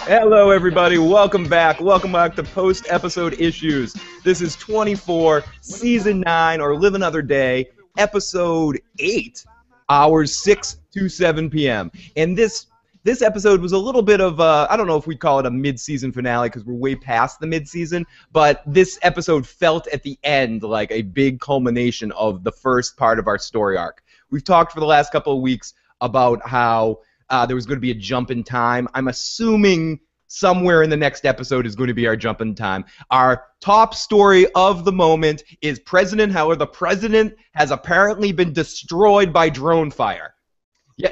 Hello, everybody. Welcome back. Welcome back to post-episode issues. This is 24, season 9, or Live Another Day, episode 8, hours 6 to 7 p.m. And this episode was a little bit of, I don't know if we'd call it a mid-season finale because we're way past the mid-season, but this episode felt at the end like a big culmination of the first part of our story arc. We've talked for the last couple of weeks about how there was going to be a jump in time. I'm assuming somewhere in the next episode is going to be our jump in time. Our top story of the moment is the president has apparently been destroyed by drone fire. Yeah,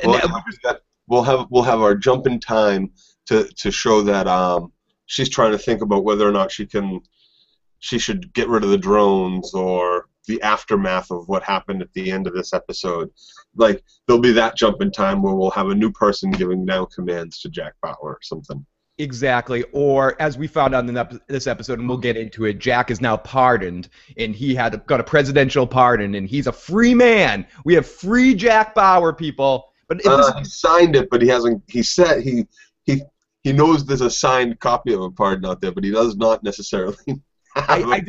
we'll have our jump in time to show that she's trying to think about whether or not she should get rid of the drones or the aftermath of what happened at the end of this episode. Like, there'll be that jump in time where we'll have a new person giving down commands to Jack Bauer or something. Exactly. Or, as we found out in this episode, and we'll get into it, Jack is now pardoned, and he got a presidential pardon, and he's a free man. We have free Jack Bauer, people. But he signed it, but he hasn't. He said he knows there's a signed copy of a pardon out there, but he does not necessarily. I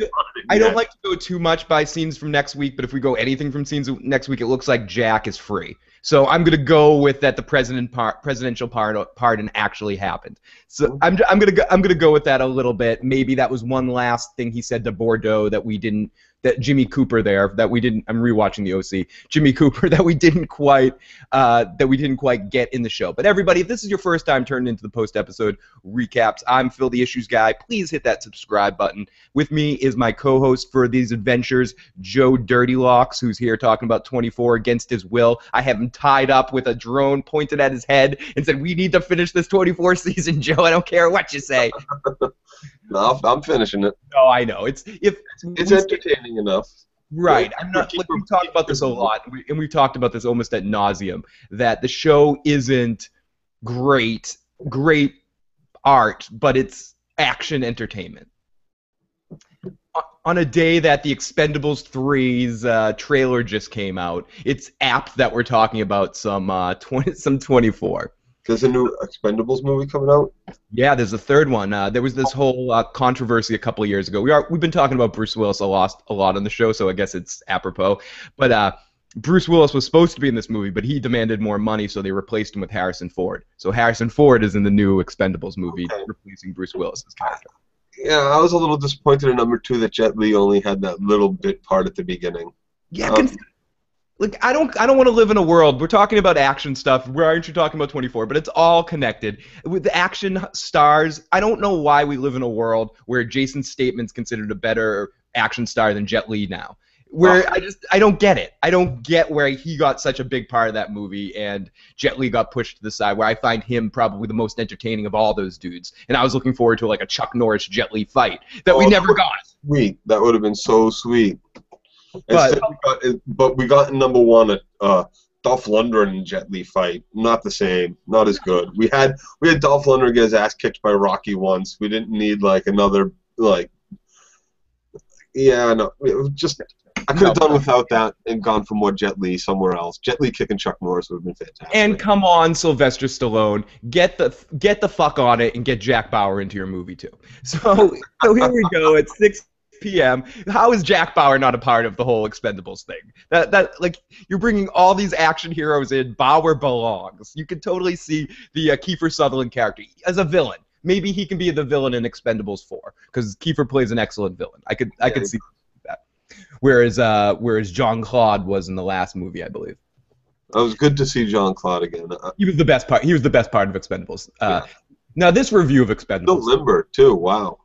don't like to go too much by scenes from next week, but if we go anything from scenes next week, it looks like Jack is free. So I'm gonna go with that. The presidential pardon actually happened. So I'm gonna go with that a little bit. Maybe that was one last thing he said to Bordeaux that we didn't. That Jimmy Cooper that we didn't. I'm rewatching the OC. Jimmy Cooper that we didn't quite get in the show. But everybody, if this is your first time turning into the post-episode recaps, I'm Phil the Issues Guy. Please hit that subscribe button. With me is my co-host for these adventures, Joe Dirtylocks, who's here talking about 24 against his will. I have him tied up with a drone pointed at his head and said, "We need to finish this 24 season, Joe. I don't care what you say." No, I'm finishing it. Oh, I know. It's entertaining enough. Right. I'm not. Like, we've talked about this a lot, and we've talked about this almost ad nauseum. That the show isn't great art, but it's action entertainment. On a day that the Expendables 3's trailer just came out, it's apt that we're talking about some 24. There's a new Expendables movie coming out? Yeah, there's a third one. There was this whole controversy a couple of years ago. We've been talking about Bruce Willis a lot on the show, so I guess it's apropos. But Bruce Willis was supposed to be in this movie, but he demanded more money, so they replaced him with Harrison Ford. So Harrison Ford is in the new Expendables movie, replacing Bruce Willis's character. Yeah, I was a little disappointed in number 2 that Jet Li only had that little bit part at the beginning. Yeah, Like, I don't want to live in a world. We're talking about action stuff. Why aren't you talking about 24? But it's all connected. With the action stars, I don't know why we live in a world where Jason Statham is considered a better action star than Jet Li now. I don't get it. I don't get where he got such a big part of that movie and Jet Li got pushed to the side, where I find him probably the most entertaining of all those dudes. And I was looking forward to like a Chuck Norris Jet Li fight that we never got. Sweet. That would have been so sweet. But we got in number 1 a Dolph Lundgren and Jet Li fight. Not the same. Not as good. We had Dolph Lundgren get his ass kicked by Rocky once. We didn't need like another it was just I could have done without that and gone for more Jet Li somewhere else. Jet Li kicking Chuck Norris would have been fantastic. And come on, Sylvester Stallone, get the fuck on it and get Jack Bauer into your movie too. So here we go at 6 p.m. How is Jack Bauer not a part of the whole Expendables thing? That like, you're bringing all these action heroes in. Bauer belongs. You can totally see the Kiefer Sutherland character as a villain. Maybe he can be the villain in Expendables 4 because Kiefer plays an excellent villain. I could see that. Whereas Jean-Claude was in the last movie, I believe. It was good to see Jean-Claude again. He was the best part. He was the best part of Expendables. Now this review of Expendables. Still limber too. Wow.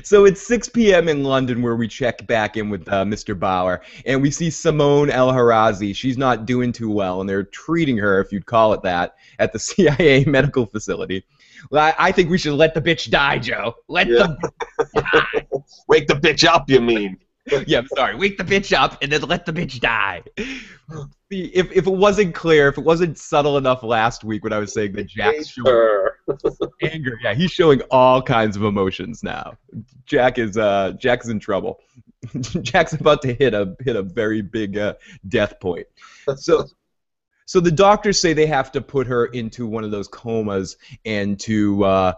So it's 6 p.m. in London where we check back in with Mr. Bauer, and we see Simone al-Harazzi. She's not doing too well, and they're treating her, if you'd call it that, at the CIA medical facility. Well, I think we should let the bitch die, Joe. Let the bitch die. Wake the bitch up, you mean? Yeah, I'm sorry. Wake the bitch up and then let the bitch die. See, if it wasn't clear, if it wasn't subtle enough last week when I was saying that Jack's showing anger, yeah, he's showing all kinds of emotions now. Jack is in trouble. Jack's about to hit a very big death point. So the doctors say they have to put her into one of those comas and to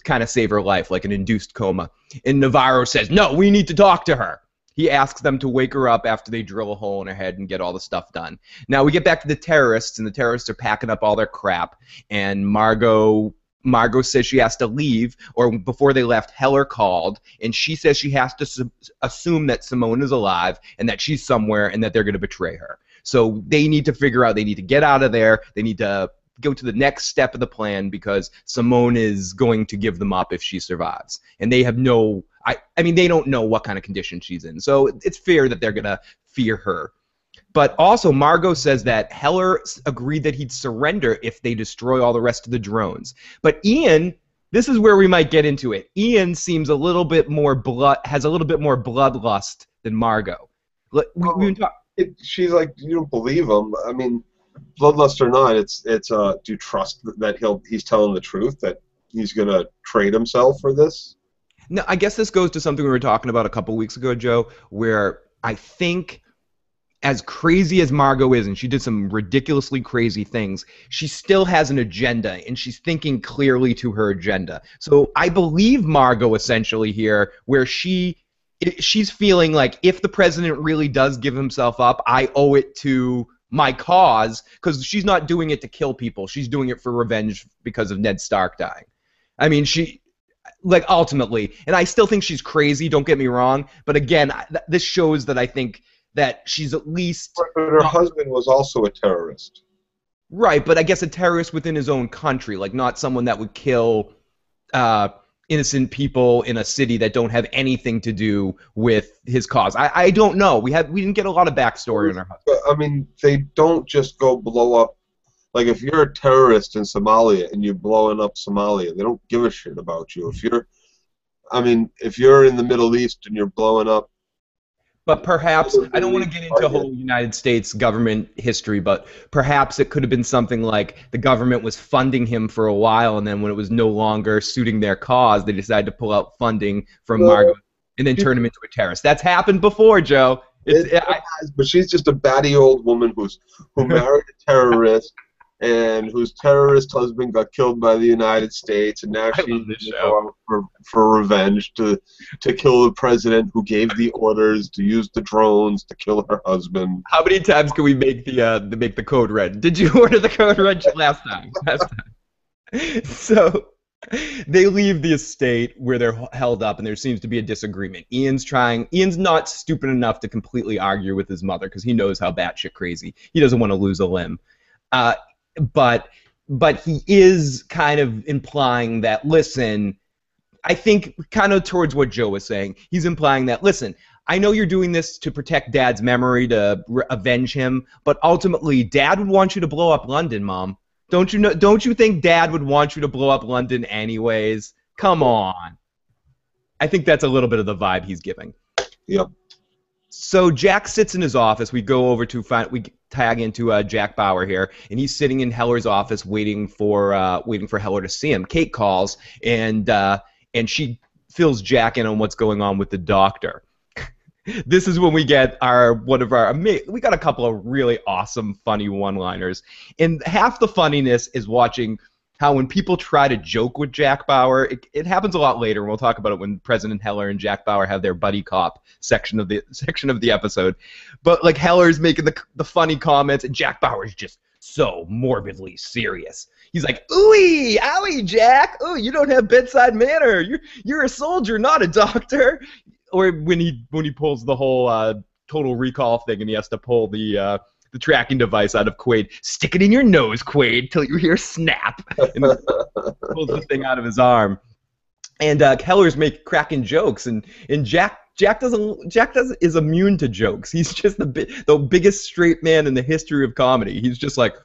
kind of save her life, like an induced coma. And Navarro says, no, we need to talk to her. He asks them to wake her up after they drill a hole in her head and get all the stuff done. Now we get back to the terrorists, and the terrorists are packing up all their crap, and Margot says she has to leave, or before they left, Heller called, and she says she has to assume that Simone is alive and that she's somewhere and that they're going to betray her. So they need to figure out, they need to get out of there, they need to go to the next step of the plan because Simone is going to give them up if she survives. And they have no, I mean, they don't know what kind of condition she's in. So it's fair that they're going to fear her. But also, Margot says that Heller agreed that he'd surrender if they destroy all the rest of the drones. But Ian, this is where we might get into it. Ian seems a little bit more has a little bit more bloodlust than Margot. She's like, you don't believe him. I mean, bloodlust or not, it's do you trust that he's telling the truth, that he's gonna trade himself for this? No, I guess this goes to something we were talking about a couple weeks ago, Joe, where I think as crazy as Margot is, and she did some ridiculously crazy things, she still has an agenda, and she's thinking clearly to her agenda. So I believe Margot essentially here, where she's feeling like if the president really does give himself up, I owe it to my cause, because she's not doing it to kill people. She's doing it for revenge because of Ned Stark dying. I mean, like, ultimately, and I still think she's crazy, don't get me wrong, but again, this shows that I think that she's at least... But her husband was also a terrorist. Right, but I guess a terrorist within his own country, like not someone that would kill innocent people in a city that don't have anything to do with his cause. I don't know. We didn't get a lot of backstory on her husband. I mean, they don't just go blow up. Like, if you're a terrorist in Somalia and you're blowing up Somalia, they don't give a shit about you. If you're in the Middle East and you're blowing up... But perhaps, I don't want to get into whole United States government history, but perhaps it could have been something like the government was funding him for a while, and then when it was no longer suiting their cause, they decided to pull out funding from Margot and then turn him into a terrorist. That's happened before, Joe. But she's just a batty old woman who married a terrorist, and whose terrorist husband got killed by the United States, and now she's going for revenge to kill the president who gave the orders to use the drones to kill her husband. How many times can we make the code red? Did you order the code red last time? So they leave the estate where they're held up, and there seems to be a disagreement. Ian's not stupid enough to completely argue with his mother because he knows how batshit crazy. He doesn't want to lose a limb. But he is kind of implying that, listen, I think kind of towards what Joe was saying, he's implying that, listen, I know you're doing this to protect Dad's memory, to avenge him, but ultimately Dad would want you to blow up London, Mom. Don't you think Dad would want you to blow up London anyways? Come on. I think that's a little bit of the vibe he's giving. Yep. So Jack sits in his office. We go over to we tag into Jack Bauer here, and he's sitting in Heller's office waiting for Heller to see him. Kate calls, and she fills Jack in on what's going on with the doctor. This is when we get we got a couple of really awesome, funny one-liners, and half the funniness is watching how when people try to joke with Jack Bauer, it happens a lot later, and we'll talk about it when President Heller and Jack Bauer have their buddy cop section of the episode. But like Heller's making the funny comments, and Jack Bauer's just so morbidly serious. He's like, "Ooey, owie, Jack! Oh, you don't have bedside manner. You're a soldier, not a doctor." Or when he pulls the whole Total Recall thing, and he has to pull the tracking device out of Quaid. Stick it in your nose, Quaid, till you hear snap. And pulls the thing out of his arm. And Heller's cracking jokes, and Jack is immune to jokes. He's just the biggest straight man in the history of comedy. He's just like,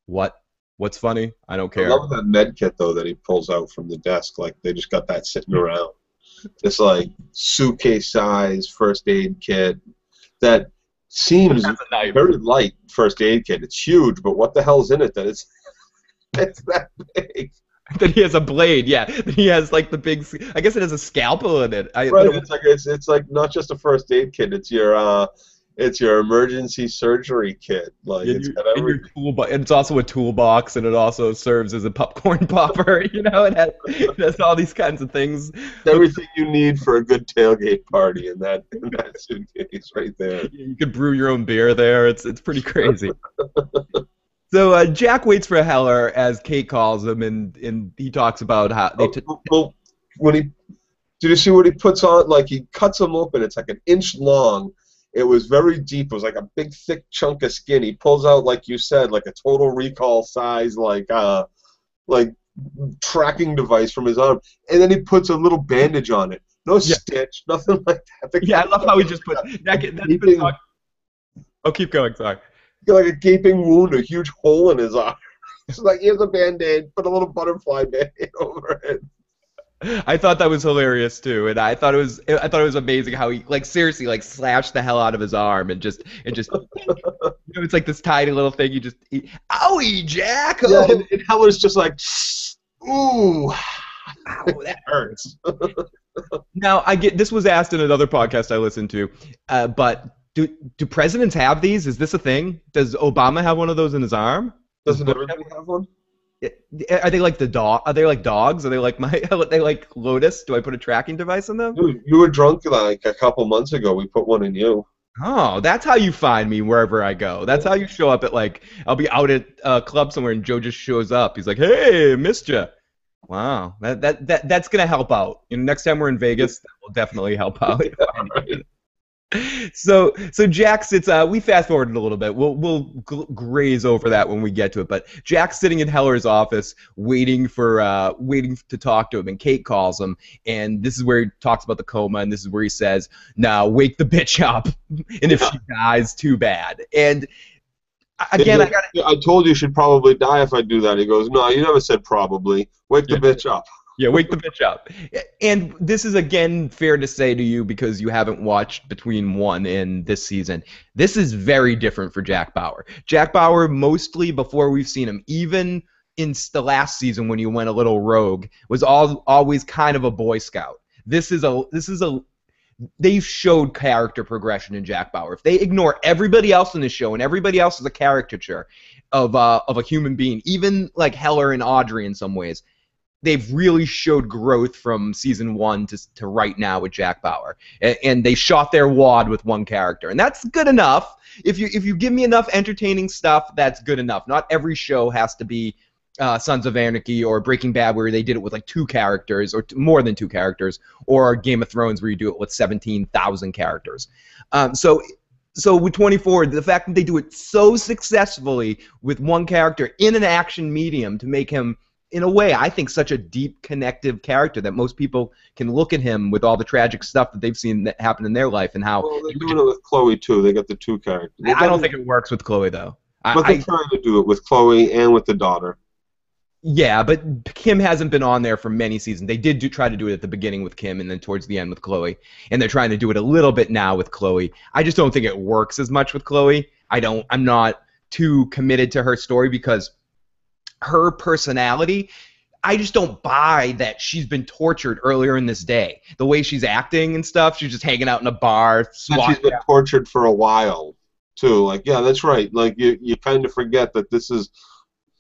what? What's funny? I don't care. I love that med kit though that he pulls out from the desk. Like they just got that sitting around. This like suitcase size first aid kit that seems very light first aid kit. It's huge, but what the hell's in it that it's that big? That he has a blade, yeah. That he has like the big. I guess it has a scalpel in it. Right. It's like not just a first aid kit. It's your It's your emergency surgery kit. Like In it's your, got in your everything. toolbox, and it's also a toolbox, and it also serves as a popcorn popper. It has all these kinds of things. Everything you need for a good tailgate party in that suitcase right there. You could brew your own beer there. It's pretty crazy. So Jack waits for Heller, as Kate calls him, and he talks about how they. Well, when he did you see what he puts on? Like he cuts them open. It's like an inch long. It was very deep. It was like a big, thick chunk of skin. He pulls out, like you said, like a Total Recall size, like tracking device from his arm, and then he puts a little bandage on it. No Yeah, stitch, nothing like that. yeah, I love how he just put that's been talk. Oh, keep going. Sorry. Like a gaping wound, a huge hole in his arm. It's like, here's a band-aid, put a little butterfly band-aid over it. I thought that was hilarious too, and I thought it was amazing how he seriously slashed the hell out of his arm and just it's like this tiny little thing. Owie, Jack! Yeah, Oh, and Heller's just like, ooh, ow, that hurts. Now I get this was asked in another podcast I listened to, but do presidents have these? Is this a thing? Does Obama have one of those in his arm? doesn't everybody have one? Are they like the dog? Are they like dogs? Are they like are they like Lotus? Do I put a tracking device in them? Dude, you were drunk like a couple months ago. We put one in you. Oh, that's how you find me wherever I go. That's how you show up at I'll be out at a club somewhere and Joe just shows up. He's like, "Hey, missed ya." Wow, that's gonna help out. Next time we're in Vegas, that will definitely help out. So Jack sits. We fast forwarded a little bit. We'll graze over that when we get to it. But Jack's sitting in Heller's office, waiting to talk to him. And Kate calls him, and this is where he talks about the coma, and this is where he says, "Now wake the bitch up, and if she dies, too bad." And again, I told you she'd probably die if I do that. He goes, no, you never said probably. Wake the bitch up. Yeah, wake the bitch up. And this is, again, fair to say to you because you haven't watched Between One and this season. This is very different for Jack Bauer. Jack Bauer, mostly before we've seen him, even in the last season when he went a little rogue, was always kind of a Boy Scout. They've showed character progression in Jack Bauer. If they ignore everybody else in the show, and everybody else is a caricature of a human being, even like Heller and Audrey in some ways, they've really showed growth from season 1 to right now with Jack Bauer, and they shot their wad with one character, and that's good enough. If you give me enough entertaining stuff, that's good enough. Not every show has to be Sons of Anarchy or Breaking Bad, where they did it with like 2 characters or more than 2 characters, or Game of Thrones, where you do it with 17,000 characters. So with 24, the fact that they do it so successfully with one character in an action medium to make him, in a way, I think, such a deep, connective character that most people can look at him with all the tragic stuff that they've seen that happen in their life and how. Well, they're doing it with Chloe too. They got the 2 characters. I don't think it works with Chloe though. But they're trying to do it with Chloe and with the daughter. Yeah, but Kim hasn't been on there for many seasons. They did try to do it at the beginning with Kim and then towards the end with Chloe, and they're trying to do it a little bit now with Chloe. I just don't think it works as much with Chloe. I'm not too committed to her story because her personality, I just don't buy that she's been tortured earlier in this day. The way she's acting and stuff, she's just hanging out in a bar. She's been tortured for a while, too. Like, yeah, that's right. Like, you kind of forget that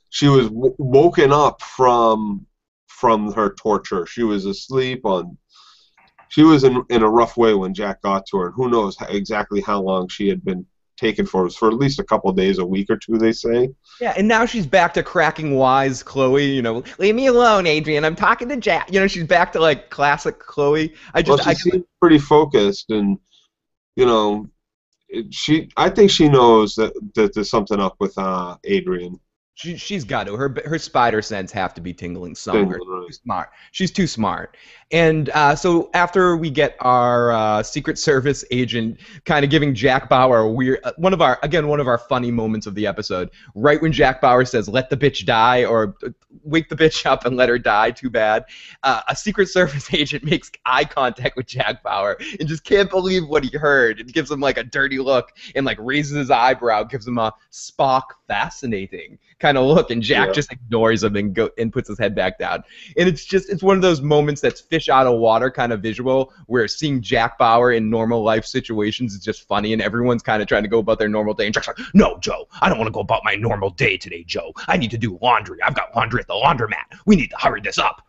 she was woken up from her torture. She was asleep she was in a rough way when Jack got to her, and who knows exactly how long she had been taken for. It was for at least a couple of days, a week or 2, they say. Yeah, and now she's back to cracking wise Chloe, leave me alone, Adrian, I'm talking to Jack. She's back to like classic Chloe. She seems pretty focused, and I think she knows that there's something up with Adrian. She's got to. Her spider sense have to be tingling somewhere. Right. She's smart. She's too smart. And so after we get our Secret Service agent kind of giving Jack Bauer a weird one of our funny moments of the episode, right when Jack Bauer says "let the bitch die" or "wake the bitch up and let her die," too bad. A Secret Service agent makes eye contact with Jack Bauer and just can't believe what he heard. It gives him like a dirty look and like raises his eyebrow, gives him a Spock fascinating kind of look, and Jack Yeah. just ignores him and puts his head back down. And it's one of those moments that's fish out of water kind of visual, where seeing Jack Bauer in normal life situations is just funny, and everyone's kind of trying to go about their normal day. And Jack's like, no, Joe, I don't want to go about my normal day today, Joe. I need to do laundry. I've got laundry at the laundromat. We need to hurry this up.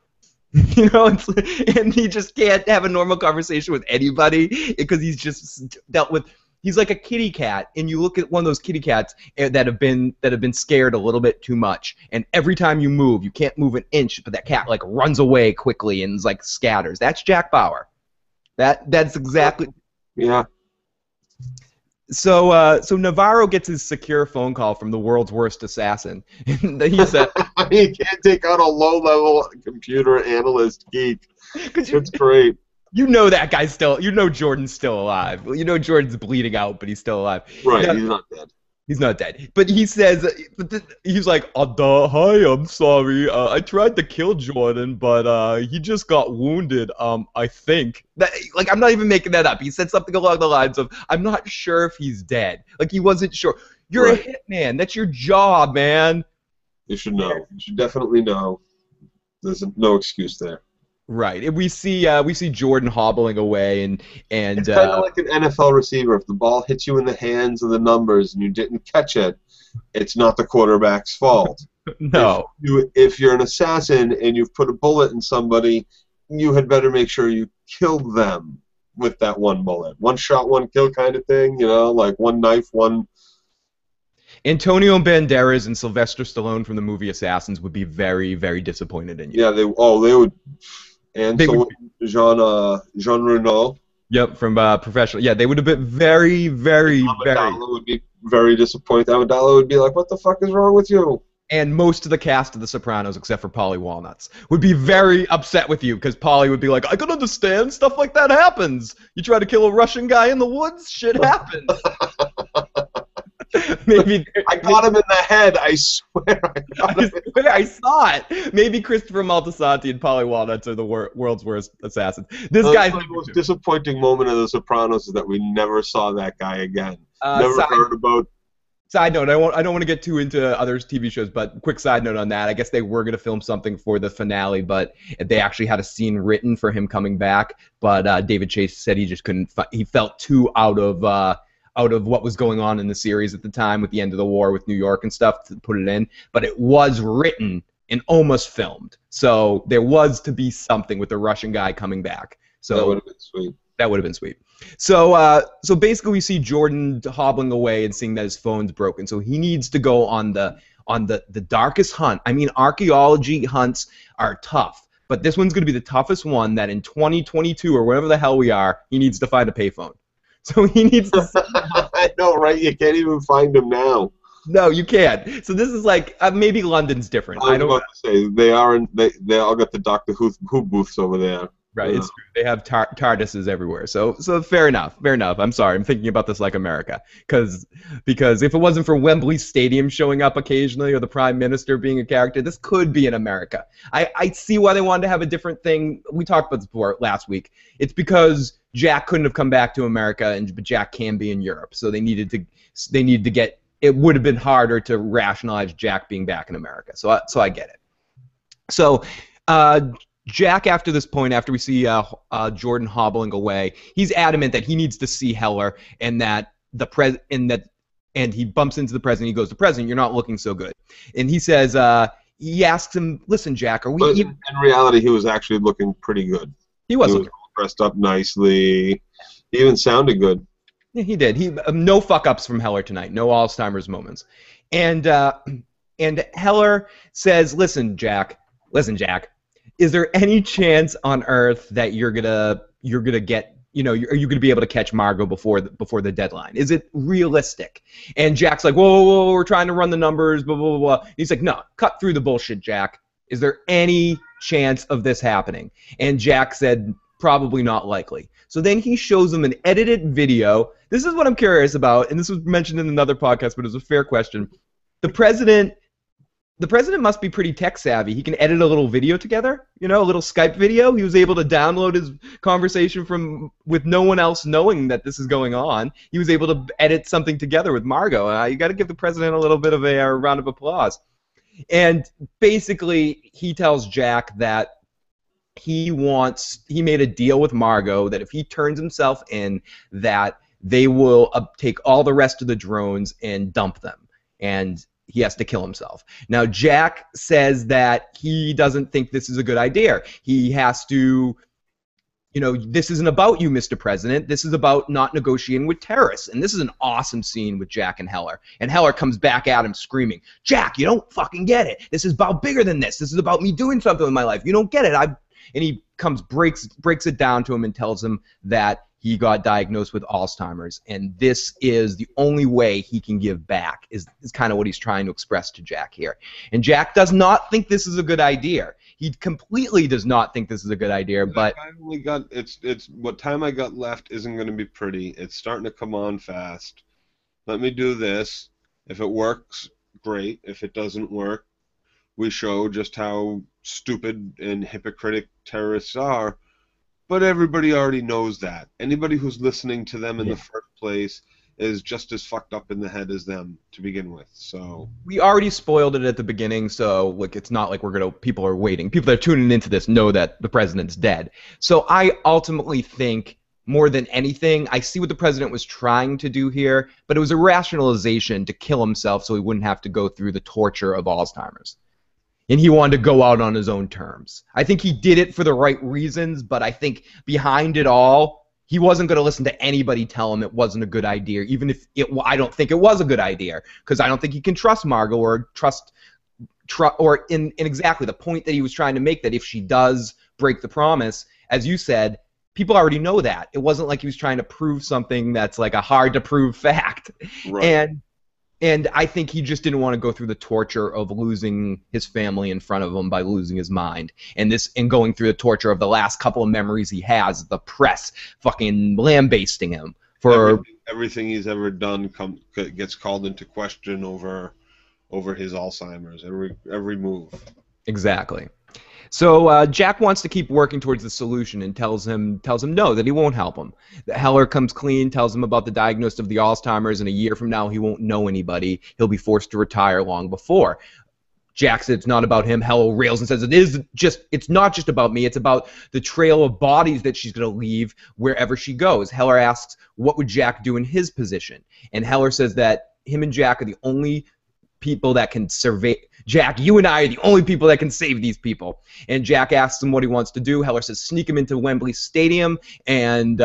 You know, and he just can't have a normal conversation with anybody because he's just dealt with. He's like a kitty cat, and you look at one of those kitty cats that have been scared a little bit too much, and every time you move, you can't move an inch, but that cat like runs away quickly and like scatters. That's Jack Bauer. That's exactly. Yeah. So Navarro gets his secure phone call from the world's worst assassin. And he said, "You can't take out a low-level computer analyst geek." It's great. You know that guy's still. You know Jordan's still alive. You know Jordan's bleeding out, but he's still alive. Right, he's not dead. He's not dead. But he says, he's like, hi, I'm sorry. I tried to kill Jordan, but he just got wounded, I think. Like, I'm not even making that up. He said something along the lines of, I'm not sure if he's dead. Like, he wasn't sure. You're a hitman. That's your job, man. You should know. You should definitely know. There's no excuse there. Right. And we see Jordan hobbling away, and it's kind of like an NFL receiver. If the ball hits you in the hands of the numbers and you didn't catch it, it's not the quarterback's fault. No. If you're an assassin and you've put a bullet in somebody, you had better make sure you kill them with that one bullet. One shot, one kill kind of thing, you know, like one knife, one... Antonio Banderas and Sylvester Stallone from the movie Assassins would be very, very disappointed in you. Yeah, they would... And so Jean Reno. Yep, from Professional. Yeah, they would have been very, very, Amidala would be very disappointed. Amidala would be like, what the fuck is wrong with you? And most of the cast of The Sopranos, except for Paulie Walnuts, would be very upset with you, because Paulie would be like, I can understand, stuff like that happens. You try to kill a Russian guy in the woods, shit happens. Maybe I got him in the head. I swear. I saw it. Maybe Christopher Moltisanti and Paulie Walnuts are the world's worst assassants. This guy's the most disappointing moment of The Sopranos is that we never saw that guy again. Never heard about. Side note: I don't want to get too into other TV shows, but quick side note on that. I guess they were going to film something for the finale, but they actually had a scene written for him coming back. But David Chase said he just couldn't. He felt too out of what was going on in the series at the time with the end of the war with New York and stuff to put it in. But it was written and almost filmed. So there was to be something with the Russian guy coming back. So that would have been sweet. That would have been sweet. So basically we see Jordan hobbling away and seeing that his phone's broken. So he needs to go on the darkest hunt. I mean, archaeology hunts are tough, but this one's going to be the toughest one, that in 2022 or whatever the hell we are, he needs to find a payphone. So he needs to... I know, right? You can't even find him now. No, you can't. So this is like, maybe London's different. I was about to say, they all got the Doctor Who booths over there. Right, it's true. They have TARDISes everywhere. So fair enough. I'm sorry. I'm thinking about this like America. Because if it wasn't for Wembley Stadium showing up occasionally or the Prime Minister being a character, this could be in America. I see why they wanted to have a different thing. We talked about this before last week. It's because Jack couldn't have come back to America, but Jack can be in Europe. So they needed to get... It would have been harder to rationalize Jack being back in America. So I get it. So... Jack, after this point, after we see Jordan hobbling away, he's adamant that he needs to see Heller, and that and he bumps into the president. He goes, "The president, you're not looking so good." And he says, he asks him, "Listen, Jack, are we?" But in reality, he was actually looking pretty good. He was dressed up nicely. He even sounded good. Yeah, he did. No fuck ups from Heller tonight. No Alzheimer's moments. And Heller says, "Listen, Jack. Is there any chance on Earth that you're gonna get, are you gonna be able to catch Margot before the deadline? Is it realistic?" And Jack's like, whoa, we're trying to run the numbers, blah, blah, blah, blah. And he's like, no, cut through the bullshit, Jack. Is there any chance of this happening? And Jack said, probably not likely. So then he shows him an edited video. This is what I'm curious about, and this was mentioned in another podcast, but it was a fair question. The president must be pretty tech savvy. He can edit a little video together, a little Skype video. He was able to download his conversation with no one else knowing that this is going on. He was able to edit something together with Margot. You got to give the president a little bit of a round of applause. And basically, he tells Jack that he made a deal with Margot that if he turns himself in, that they will take all the rest of the drones and dump them. And he has to kill himself. Now, Jack says that he doesn't think this is a good idea. He has to, this isn't about you, Mr. President. This is about not negotiating with terrorists. And this is an awesome scene with Jack and Heller. And Heller comes back at him screaming, Jack, you don't fucking get it. This is about bigger than this. This is about me doing something with my life. You don't get it. And he breaks it down to him and tells him that he got diagnosed with Alzheimer's, and this is the only way he can give back, is kind of what he's trying to express to Jack here. And Jack does not think this is a good idea. He completely does not think this is a good idea, but I only got it's what time I got left isn't going to be pretty. It's starting to come on fast. Let me do this. If it works, great. If it doesn't work, we show just how stupid and hypocritic terrorists are. But everybody already knows that. Anybody who's listening to them in the first place is just as fucked up in the head as them to begin with. So we already spoiled it at the beginning, so it's not like people are waiting. People that are tuning into this know that the president's dead. So I ultimately think, more than anything, I see what the president was trying to do here, but it was a rationalization to kill himself so he wouldn't have to go through the torture of Alzheimer's. And he wanted to go out on his own terms. I think he did it for the right reasons, but I think behind it all, he wasn't going to listen to anybody tell him it wasn't a good idea, even if I don't think it was a good idea, because I don't think he can trust Margot or or in exactly the point that he was trying to make, that if she does break the promise, as you said, people already know that. It wasn't like he was trying to prove something that's like a hard-to-prove fact. Right. And I think he just didn't want to go through the torture of losing his family in front of him by losing his mind. And going through the torture of the last couple of memories he has, the press fucking lambasting him for everything he's ever done gets called into question over his Alzheimer's, every move. Exactly. So Jack wants to keep working towards the solution and tells him no, that he won't help him. Heller comes clean, tells him about the diagnosis of the Alzheimer's, and a year from now he won't know anybody. He'll be forced to retire long before. Jack says it's not about him. Heller rails and says it's not just about me. It's about the trail of bodies that she's going to leave wherever she goes. Heller asks what would Jack do in his position, and Heller says that him and Jack are the only people that can survey. Jack, you and I are the only people that can save these people. And Jack asks him what he wants to do. Heller says sneak him into Wembley Stadium and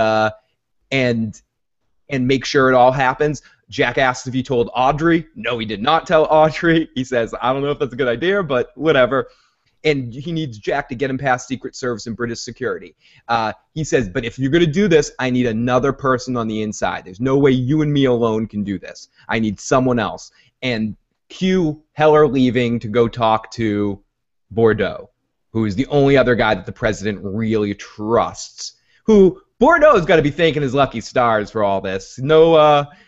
make sure it all happens. Jack asks if he told Audrey. No, he did not tell Audrey. He says, I don't know if that's a good idea, but whatever. And he needs Jack to get him past Secret Service and British security. He says, but if you're going to do this, I need another person on the inside. There's no way you and me alone can do this. I need someone else. And cue Heller leaving to go talk to Bordeaux, who is the only other guy that the president really trusts. Bordeaux's got to be thanking his lucky stars for all this.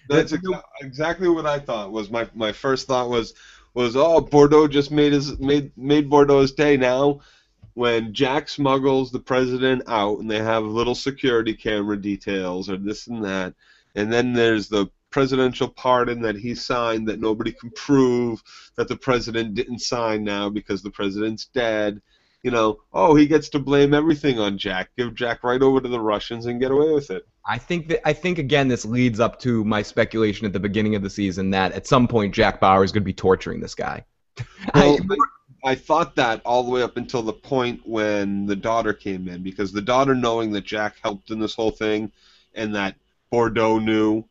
That's exactly what I thought. Was my first thought was Bordeaux just made Bordeaux's day. Now, when Jack smuggles the president out and they have little security camera details or this and that, and then there's the presidential pardon that he signed that nobody can prove that the president didn't sign now because the president's dead. He gets to blame everything on Jack. Give Jack right over to the Russians and get away with it. I think again this leads up to my speculation at the beginning of the season that at some point Jack Bauer is going to be torturing this guy. Well, I thought that all the way up until the point when the daughter came in, because the daughter, knowing that Jack helped in this whole thing and that Bordeaux knew,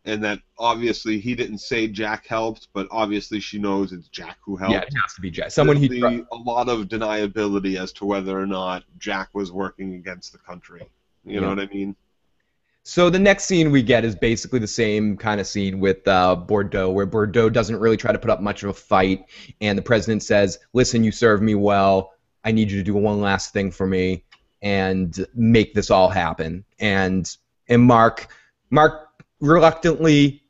and that obviously he didn't say Jack helped, but obviously she knows it's Jack who helped. Yeah, it has to be Jack. Someone a lot of deniability as to whether or not Jack was working against the country. You know what I mean? So the next scene we get is basically the same kind of scene with Bordeaux, where Bordeaux doesn't really try to put up much of a fight, and the president says, listen, you served me well. I need you to do one last thing for me and make this all happen. And Mark reluctantly,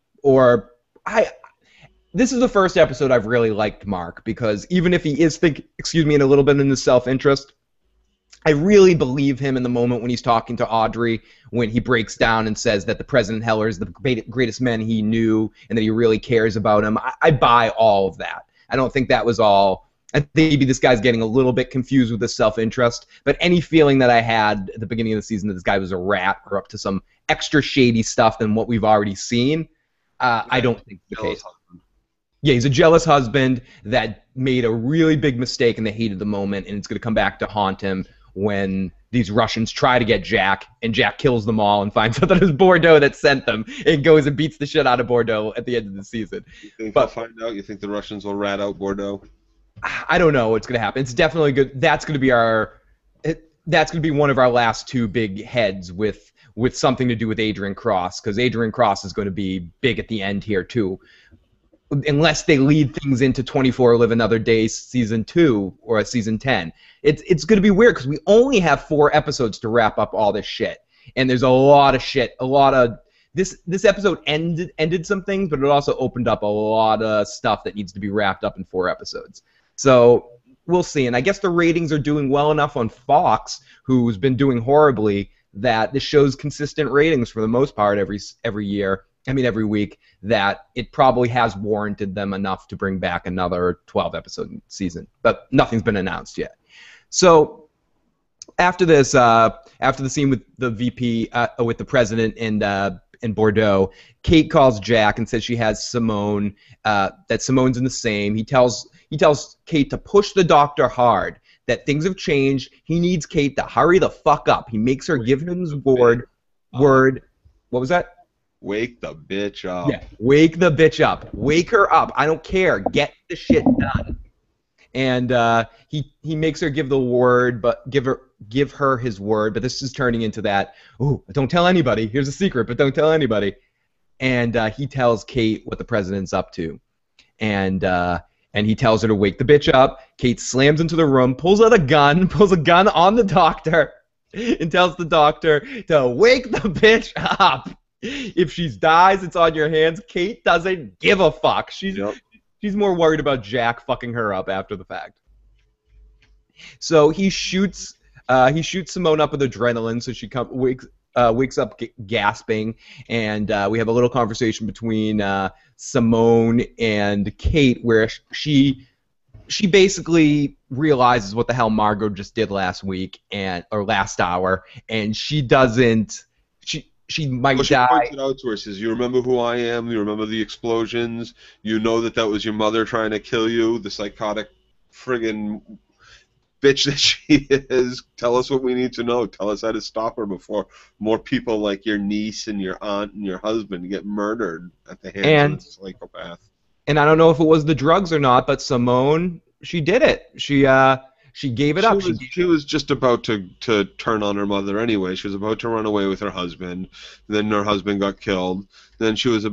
this is the first episode I've really liked Mark, because even if he is in a little bit in his self-interest, I really believe him in the moment when he's talking to Audrey, when he breaks down and says that the President Heller is the greatest man he knew and that he really cares about him. I buy all of that. I don't think that was all. I think maybe this guy's getting a little bit confused with his self-interest, but any feeling that I had at the beginning of the season that this guy was a rat or up to some extra shady stuff than what we've already seen, I don't think the case. Yeah, he's a jealous husband that made a really big mistake in the heat of the moment, and it's going to come back to haunt him when these Russians try to get Jack, and Jack kills them all and finds out that it was Bordeaux that sent them, and goes and beats the shit out of Bordeaux at the end of the season. You think they'll find out? You think the Russians will rat out Bordeaux? I don't know what's going to happen. It's definitely good. That's going to be that's going to be one of our last two big heads with something to do with Adrian Cross, because Adrian Cross is going to be big at the end here too. Unless they lead things into 24 Live Another Day season 2 or season 10. It's going to be weird because we only have 4 episodes to wrap up all this shit. And there's a lot of shit, this episode ended some things, but it also opened up a lot of stuff that needs to be wrapped up in 4 episodes. So we'll see. And I guess the ratings are doing well enough on Fox, who's been doing horribly, that this show's consistent ratings for the most part every week, that it probably has warranted them enough to bring back another 12-episode season. But nothing's been announced yet. So after this, after the scene with the VP, with the president and Bordeaux, Kate calls Jack and says she has Simone, that Simone's in the same. He tells Kate to push the doctor hard, that things have changed. He needs Kate to hurry the fuck up. He makes her give him his word. What was that? Wake the bitch up. Yeah, wake the bitch up. Wake her up. I don't care. Get the shit done. And he makes her give the word, but give her his word. But this is turning into that. Ooh, don't tell anybody. Here's a secret, but don't tell anybody. And he tells Kate what the president's up to, and he tells her to wake the bitch up. Kate slams into the room, pulls out a gun, pulls a gun on the doctor, and tells the doctor to wake the bitch up. If she dies, it's on your hands. Kate doesn't give a fuck. She's more worried about Jack fucking her up after the fact. So he shoots Simone up with adrenaline, so she wakes up gasping, and we have a little conversation between Simone and Kate where she basically realizes what the hell Margot just did last week or last hour, and she doesn't. She might die. She points it out to her, says, "You remember who I am? You remember the explosions? You know that was your mother trying to kill you, the psychotic friggin' bitch that she is. Tell us what we need to know. Tell us how to stop her before more people like your niece and your aunt and your husband get murdered at the hands of this psychopath." And I don't know if it was the drugs or not, but Simone, she did it. She gave it up. She was just about to turn on her mother anyway. She was about to run away with her husband. Then her husband got killed. Then she was,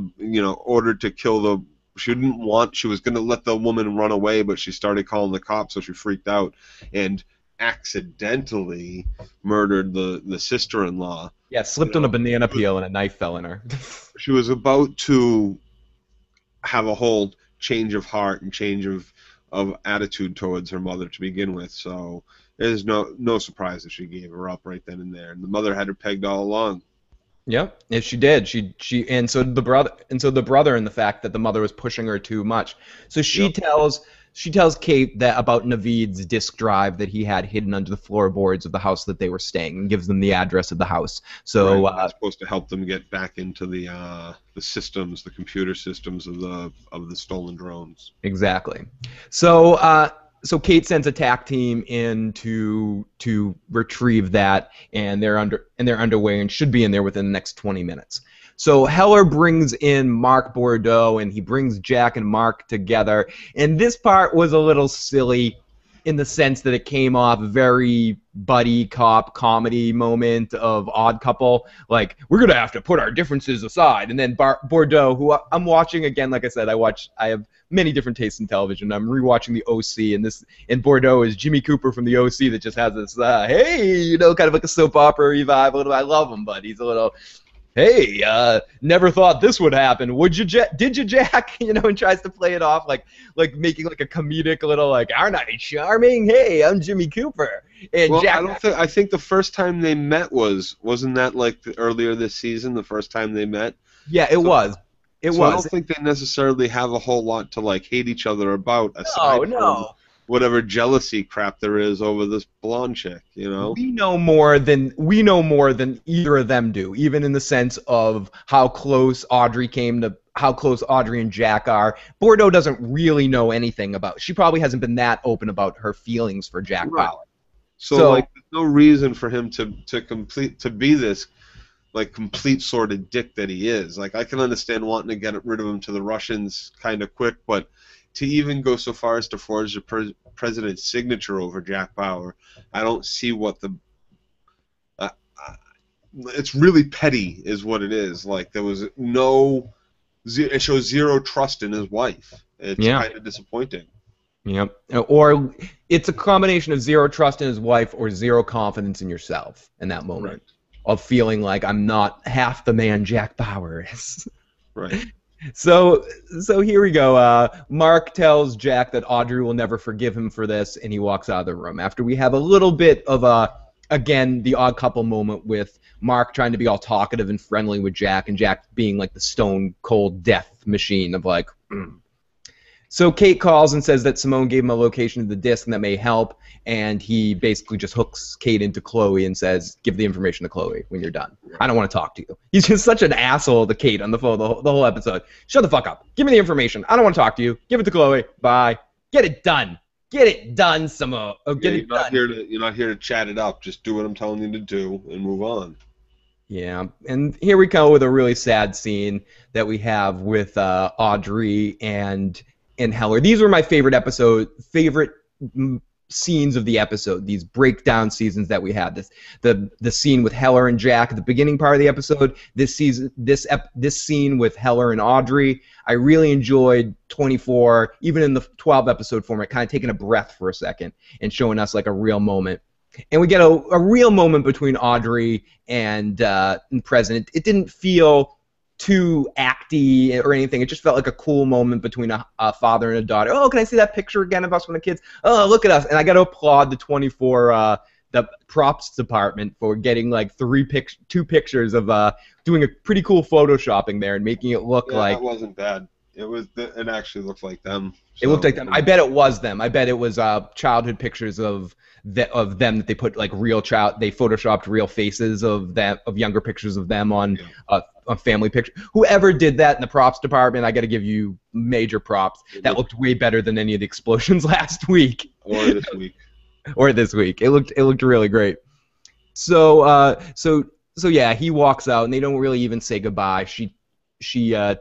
ordered to kill the. She was going to let the woman run away, but she started calling the cops, so she freaked out and accidentally murdered the sister-in-law. Yeah, slipped on a banana peel and a knife fell in her. She was about to have a whole change of heart and change of attitude towards her mother to begin with, so there's no surprise that she gave her up right then and there. And the mother had her pegged all along. Yep, yeah, she did. And so the brother, and the fact that the mother was pushing her too much. So she tells Kate that about Naveed's disk drive that he had hidden under the floorboards of the house that they were staying, and gives them the address of the house. So that's supposed to help them get back into the systems, the computer systems of the stolen drones. Exactly. So Kate sends a TAC team in to retrieve that, and they're underway and should be in there within the next 20 minutes. So Heller brings in Mark Bordeaux, and he brings Jack and Mark together. And this part was a little silly in the sense that it came off very buddy cop comedy moment of Odd Couple. Like, we're going to have to put our differences aside. And then Bordeaux, who I'm watching again, like I said, I have many different tastes in television. I'm rewatching the OC, and Bordeaux is Jimmy Cooper from the OC that just has this, hey, kind of like a soap opera vibe. I love him, but he's a little... Hey, never thought this would happen. Did you, Jack? And tries to play it off like making like a comedic little aren't I charming? Hey, I'm Jimmy Cooper. And well, Jack. I think the first time they met wasn't that like earlier this season? The first time they met. Yeah, it was. It So I was. don't think they necessarily have a whole lot to like hate each other about, No, aside from no. whatever jealousy crap there is over this blonde chick, you know? We know more than either of them do, even in the sense of how close Audrey and Jack are. Bordeaux doesn't really know anything about. She probably hasn't been that open about her feelings for Jack Right. Bauer. So So like, there's no reason for him to be this like complete sort of dick that he is. Like, I can understand wanting to get rid of him to the Russians kind of quick, but to even go so far as to forge the president's signature over Jack Bauer, I don't see what the. Uh, uh, it's really petty, is what it is. Like, there was no. It shows zero trust in his wife. It's yeah, kind of disappointing. yep. Or it's a combination of zero trust in his wife or zero confidence in yourself in that moment. Right. Of feeling like I'm not half the man Jack Bauer is. Right. So here we go. Mark tells Jack that Audrey will never forgive him for this, and he walks out of the room. After we have a little bit of again, the odd couple moment with Mark trying to be all talkative and friendly with Jack, and Jack being like the stone cold death machine of like. So Kate calls and says that Simone gave him a location of the disc and that may help, and he basically just hooks Kate into Chloe and says, give the information to Chloe when you're done. I don't want to talk to you. He's just such an asshole to Kate on the phone the whole episode. Shut the fuck up. Give me the information. I don't want to talk to you. Give it to Chloe. Bye. Get it done. Get it done, Simone. Oh, get it done. You're not here to chat it up. Just do what I'm telling you to do and move on. Yeah, and here we go with a really sad scene that we have with Audrey and Heller. These were my favorite scenes of the episode. These breakdown seasons that we had. The scene with Heller and Jack at the beginning part of the episode. This scene with Heller and Audrey. I really enjoyed 24, even in the 12 episode format, kind of taking a breath for a second and showing us like a real moment. And we get a real moment between Audrey and President. It didn't feel too acty or anything. It just felt like a cool moment between a father and a daughter. Oh, can I see that picture again of us when the kids? Oh, look at us. And I got to applaud the 24, the props department for getting like two pictures of doing a pretty cool photoshopping there and making it look like. That wasn't bad. It actually looked like them. So, it looked like them. I bet it was them. I bet it was childhood pictures of them that they put like they photoshopped real faces of younger pictures of them on a family picture. Whoever did that in the props department, I got to give you major props. That looked way better than any of the explosions last week. Or this week. Or this week. It looked really great. So yeah, he walks out and they don't really even say goodbye. She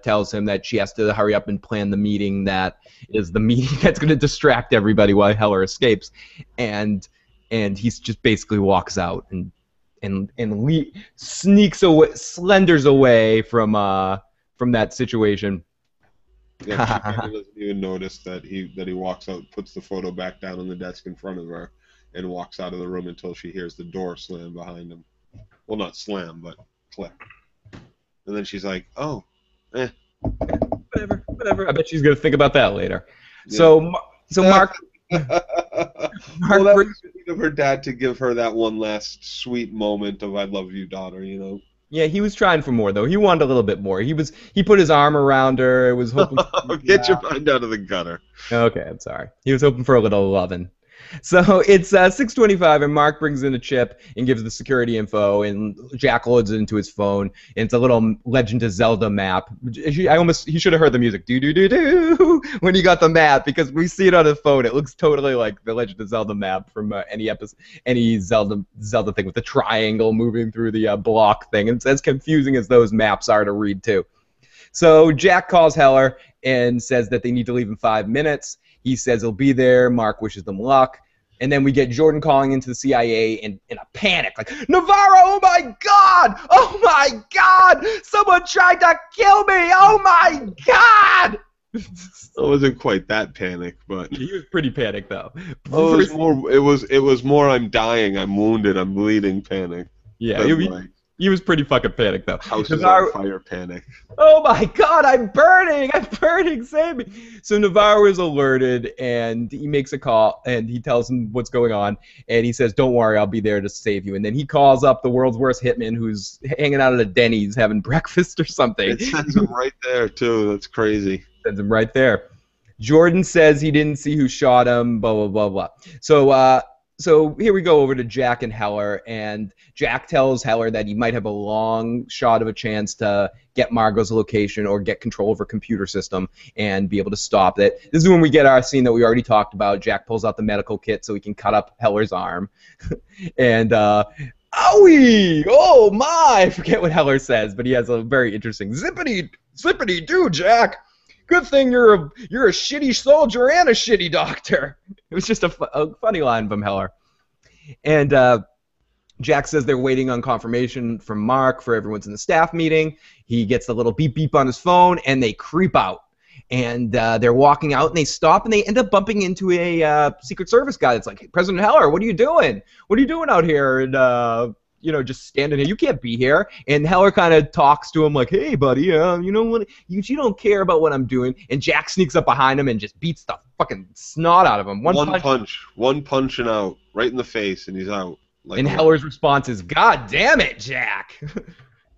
tells him that she has to hurry up and plan the meeting that is the meeting that's going to distract everybody while Heller escapes, and he just basically walks out and sneaks away, slenders away from that situation. Yeah, she kind of doesn't even notice that he walks out, puts the photo back down on the desk in front of her, and walks out of the room until she hears the door slam behind him. Well, not slam, but click. And then she's like, "Oh, whatever. I bet she's gonna think about that later." Yeah. So Mark. Well, that was sweet of her dad to give her that one last sweet moment of "I love you, daughter." You know. Yeah, he was trying for more though. He wanted a little bit more. He put his arm around her. Was hoping. Get your mind out of the gutter. Okay, I'm sorry. He was hoping for a little loving. So it's 6:25, and Mark brings in a chip and gives the security info, and Jack loads it into his phone, and it's a little Legend of Zelda map. He should have heard the music, do do do do, when he got the map, because we see it on his phone. It looks totally like the Legend of Zelda map from any Zelda thing with the triangle moving through the block thing. And it's as confusing as those maps are to read too. So Jack calls Heller and says that they need to leave in 5 minutes. He says he'll be there. Mark wishes them luck. And then we get Jordan calling into the CIA in a panic, like, Navarro, oh my God! Oh my God! Someone tried to kill me! Oh my God! It wasn't quite that panic, but he was pretty panicked though. It was more I'm dying, I'm wounded, I'm bleeding panic. Yeah, He was pretty fucking panicked, though. House is on fire panic. Oh my God, I'm burning, save me. So Navarro is alerted, and he makes a call, and he tells him what's going on, and he says, don't worry, I'll be there to save you. And then he calls up the world's worst hitman who's hanging out at a Denny's having breakfast or something. It sends him right there, too. That's crazy. Sends him right there. Jordan says he didn't see who shot him, blah, blah, blah, blah. So here we go over to Jack and Heller, and Jack tells Heller that he might have a long shot of a chance to get Margot's location or get control of her computer system and be able to stop it. This is when we get our scene that we already talked about. Jack pulls out the medical kit so he can cut up Heller's arm. And, owie! Oh my! I forget what Heller says, but he has a very interesting zippity-doo, Jack! Good thing you're a shitty soldier and a shitty doctor. It was just a funny line from Heller. And Jack says they're waiting on confirmation from Mark for everyone's in the staff meeting. He gets a little beep beep on his phone, and they creep out. And they're walking out, and they stop, and they end up bumping into a Secret Service guy that's like, hey, President Heller, what are you doing? What are you doing out here? And you know, just standing here. You can't be here. And Heller kind of talks to him like, hey, buddy, you know what? You don't care about what I'm doing. And Jack sneaks up behind him and just beats the fucking snot out of him. One punch and out, right in the face, and he's out. Like and Heller's response is, God damn it, Jack.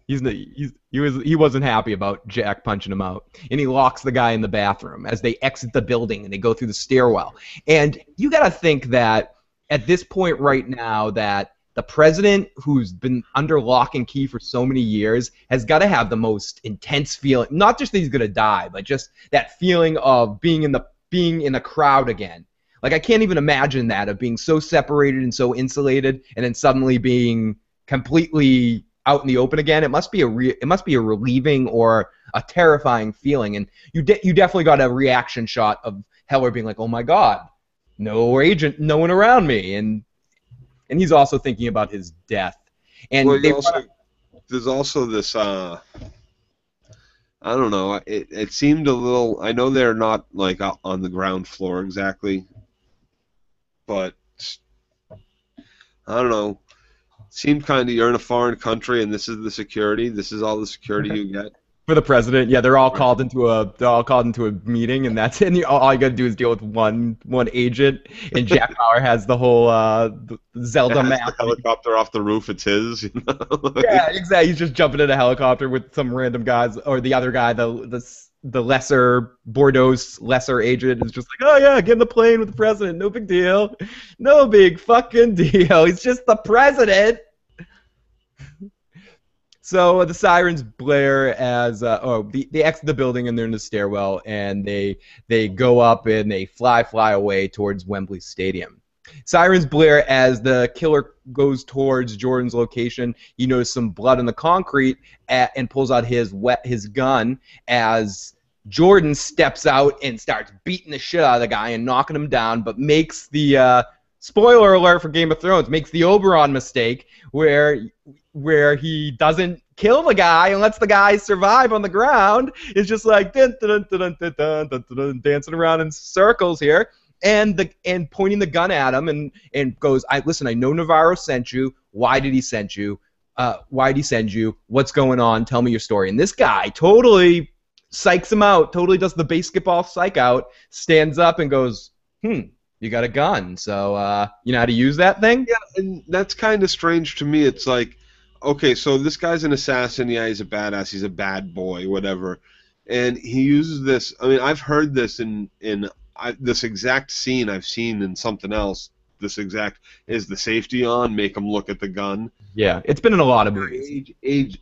He wasn't happy about Jack punching him out. And he locks the guy in the bathroom as they exit the building and they go through the stairwell. And you got to think that at this point right now that the president, who's been under lock and key for so many years, has got to have the most intense feeling. Not just that he's gonna die, but just that feeling of being in the crowd again. Like I can't even imagine that, of being so separated and so insulated, and then suddenly being completely out in the open again. It must be a relieving or a terrifying feeling. And you definitely got a reaction shot of Heller being like, oh my God, no one around me, and he's also thinking about his death. And well, there's also this, I don't know, it seemed a little, I know they're not like on the ground floor exactly, but I don't know, it seemed kind of, you're in a foreign country and this is the security, this is all the security you get. For the president, yeah, they're all called into a meeting, and that's it. And all you gotta do is deal with one agent. And Jack Bauer has the whole Zelda map. The helicopter off the roof, it's his. You know? Yeah, exactly. He's just jumping in a helicopter with some random guys, or the other guy, the lesser Bordeaux's lesser agent is just like, oh yeah, get in the plane with the president, no big deal, no big fucking deal. He's just the president. So the sirens blare as they exit the building and they're in the stairwell, and they go up and they fly away towards Wembley Stadium. Sirens blare as the killer goes towards Jordan's location. He notices some blood in the concrete and pulls out his gun as Jordan steps out and starts beating the shit out of the guy and knocking him down, but makes the spoiler alert for Game of Thrones, makes the Oberon mistake where he doesn't kill the guy and lets the guy survive on the ground. It's just like dun, dun, dun, dun, dun, dun, dun, dancing around in circles here, and pointing the gun at him and goes, listen, I know Navarro sent you. Why did he send you? Why did he send you? What's going on? Tell me your story. And this guy totally psychs him out, totally does the basketball psych out, stands up and goes, you got a gun, so you know how to use that thing? Yeah, and that's kind of strange to me. It's like, okay, so this guy's an assassin. Yeah, he's a badass. He's a bad boy, whatever. And he uses this. I mean, I've heard this in this exact scene I've seen in something else. This exact, is the safety on? Make him look at the gun. Yeah, it's been in a lot of movies.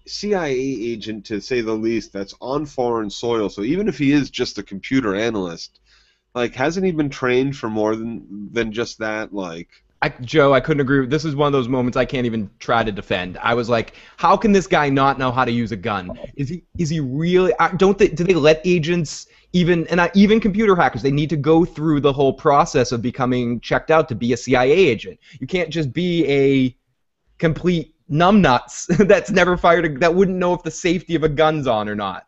CIA agent, to say the least, that's on foreign soil. So even if he is just a computer analyst, like, hasn't he been trained for more than just that? Like, Joe, I couldn't agree. This is one of those moments I can't even try to defend. I was like, how can this guy not know how to use a gun? Is he really? Do they let agents, even computer hackers, they need to go through the whole process of becoming checked out to be a CIA agent? You can't just be a complete numbnuts that's never fired that wouldn't know if the safety of a gun's on or not.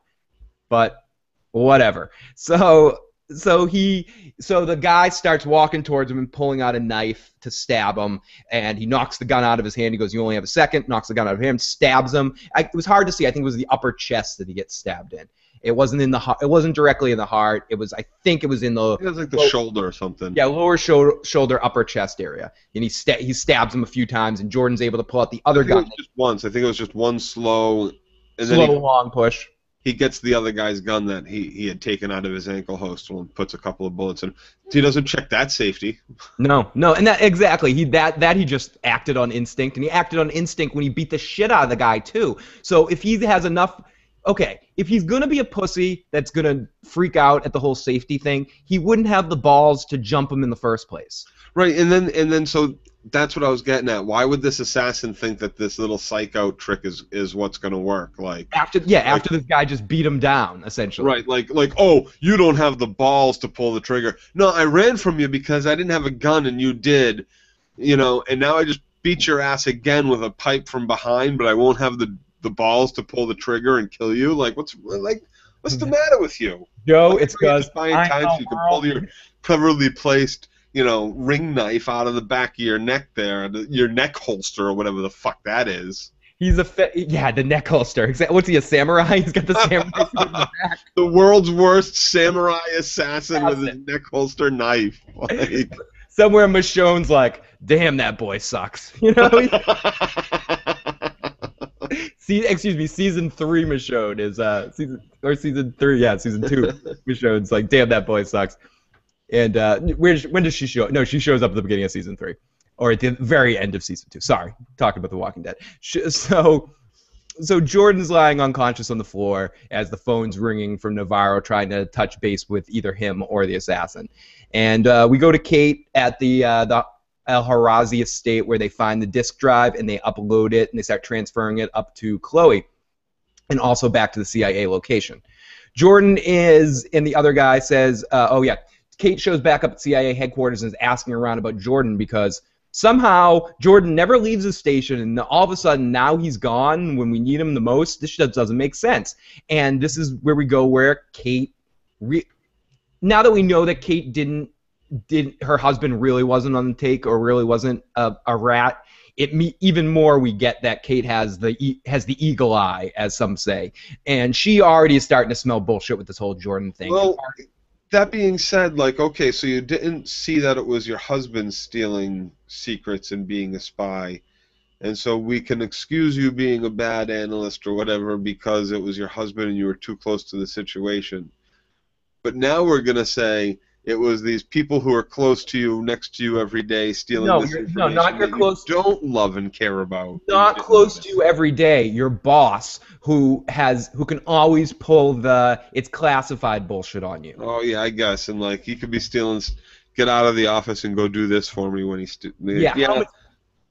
But whatever. So so the guy starts walking towards him and pulling out a knife to stab him, and he knocks the gun out of his hand. He goes, "You only have a second." Knocks the gun out of him, stabs him. It was hard to see. I think it was the upper chest that he gets stabbed in. It wasn't in the. It wasn't directly in the heart. It was. I think it was in the. It was like the shoulder or something. Yeah, lower shoulder, upper chest area, and he stabs him a few times, and Jordan's able to pull out the other gun. It was just once. I think it was just one slow, and slow then long push. He gets the other guy's gun that he had taken out of his ankle holster and puts a couple of bullets in. He doesn't check that safety. No, and that exactly. He just acted on instinct, and he acted on instinct when he beat the shit out of the guy too. So if he has enough, okay, if he's gonna be a pussy that's gonna freak out at the whole safety thing, he wouldn't have the balls to jump him in the first place. Right, and then so that's what I was getting at. Why would this assassin think that this little psych out trick is what's going to work? Like after this guy just beat him down, essentially. Right, like oh, you don't have the balls to pull the trigger. No, I ran from you because I didn't have a gun and you did, and now I just beat your ass again with a pipe from behind, but I won't have the balls to pull the trigger and kill you. What's the matter with you? Joe, it's because times you can pull your cleverly placed ring knife out of the back of your neck there, your neck holster or whatever the fuck that is. He's the neck holster. What's he, a samurai? He's got the samurai suit in the back. The world's worst samurai assassin with his neck holster knife. Somewhere Michonne's like, damn, that boy sucks. Excuse me, season 3 Michonne is season 3, yeah, season 2 Michonne's like, damn, that boy sucks. And when does she show up? No, she shows up at the beginning of season 3, or at the very end of season 2. Sorry, talking about The Walking Dead. So Jordan's lying unconscious on the floor as the phone's ringing from Navarro, trying to touch base with either him or the assassin. And we go to Kate at the al-harazzi estate, where they find the disk drive and they upload it and they start transferring it up to Chloe, and also back to the CIA location. Jordan and the other guy says, oh yeah. Kate shows back up at CIA headquarters and is asking around about Jordan, because somehow Jordan never leaves the station, and all of a sudden now he's gone when we need him the most. This just doesn't make sense. And this is where we go where Kate, now that we know that Kate her husband really wasn't on the take, or really wasn't a rat, even more we get that Kate has the eagle eye, as some say, and she already is starting to smell bullshit with this whole Jordan thing. Well, that being said, okay, so you didn't see that it was your husband stealing secrets and being a spy, and so we can excuse you being a bad analyst or whatever because it was your husband and you were too close to the situation. But now we're going to say it was these people who are close to you, next to you every day, stealing this information. No, not your close. You don't love and care about. Not close to you every day. Your boss, who can always pull it's classified bullshit on you. Oh yeah, I guess, and he could be stealing. Get out of the office and go do this for me when he's. Yeah.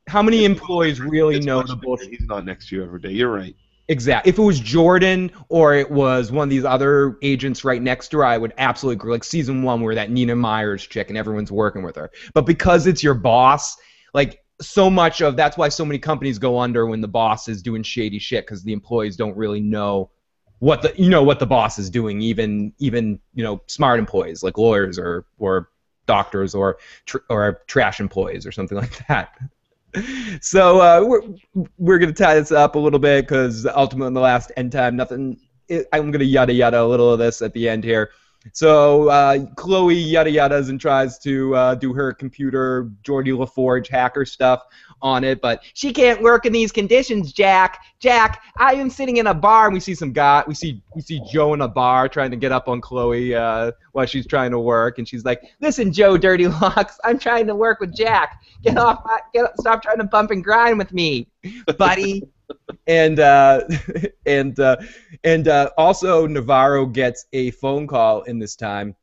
How many employees really know the bullshit? He's not next to you every day. You're right. Exactly. If it was Jordan or it was one of these other agents right next to her, I would absolutely agree. Like season 1, where that Nina Myers chick and everyone's working with her. But because it's your boss, so much of that's why so many companies go under when the boss is doing shady shit, because the employees don't really know what the boss is doing. Even smart employees like lawyers or doctors or trash employees or something like that. So we're gonna tie this up a little bit, because ultimately in the last end time, I'm gonna yada yada a little of this at the end here. So Chloe yada yadas and tries to do her computer Geordie LaForge hacker stuff on it, but she can't work in these conditions, Jack. Jack, I am sitting in a bar, and we see some guy. We see Joe in a bar trying to get up on Chloe while she's trying to work, and she's like, "Listen, Joe, Dirty Locks, I'm trying to work with Jack. Stop trying to bump and grind with me, buddy." And also Navarro gets a phone call in this time.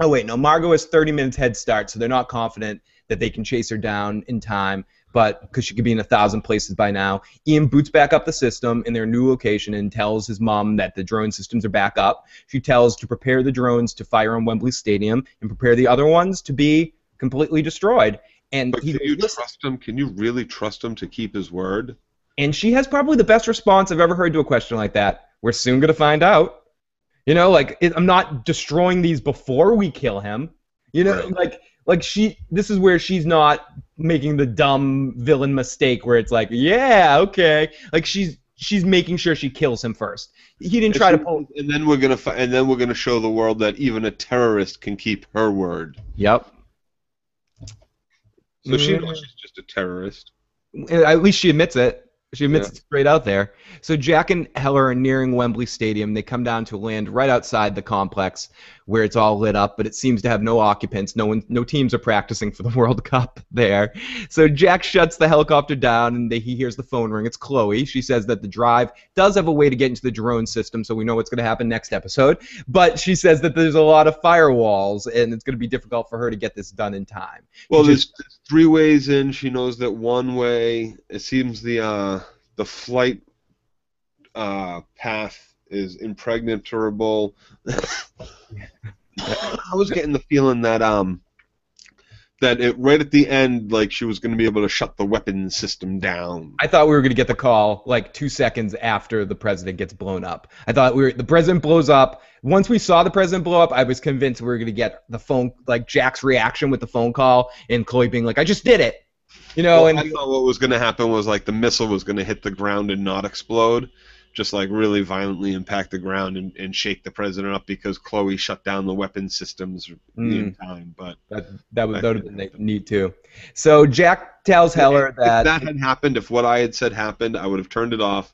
Oh wait, no, Margot has 30 minutes head start, so they're not confident that they can chase her down in time, but because she could be in 1,000 places by now. Ian boots back up the system in their new location and tells his mom that the drone systems are back up. She tells to prepare the drones to fire on Wembley Stadium and prepare the other ones to be completely destroyed. And but can you trust him? Can you really trust him to keep his word? And she has probably the best response I've ever heard to a question like that. We're soon going to find out. You know, like I'm not destroying these before we kill him. You know, Right. like this is where she's not making the dumb villain mistake where it's like, yeah, okay, like she's making sure she kills him first. He didn't And try she, to pull. and then we're gonna and then we're gonna show the world that even a terrorist can keep her word. Yep. So she knows she's just a terrorist. At least she admits it. She Yeah. admits it straight out there. So Jack and Heller are nearing Wembley Stadium. They come down to land right outside the complex where it's all lit up, but it seems to have no occupants. No teams are practicing for the World Cup there. So Jack shuts the helicopter down and he hears the phone ring. It's Chloe. She says that the drive does have a way to get into the drone system, so we know what's going to happen next episode. But she says that there's a lot of firewalls and it's going to be difficult for her to get this done in time. Well, there's 3 ways in. She knows that one way. It seems the flight path is impregnable. I was getting the feeling that right at the end, like she was going to be able to shut the weapons system down. I thought we were going to get the call like 2 seconds after the president gets blown up. I thought the president blows up. Once we saw the president blow up, I was convinced we were going to get the phone, like Jack's reaction with the phone call and Chloe being like, I just did it. You know, Well, I thought what was going to happen was like the missile was going to hit the ground and not explode, just like really violently impact the ground and shake the president up because Chloe shut down the weapon systems in time. But that would have been neat too. So Jack tells Heller that if that had happened, if what I had said happened, I would have turned it off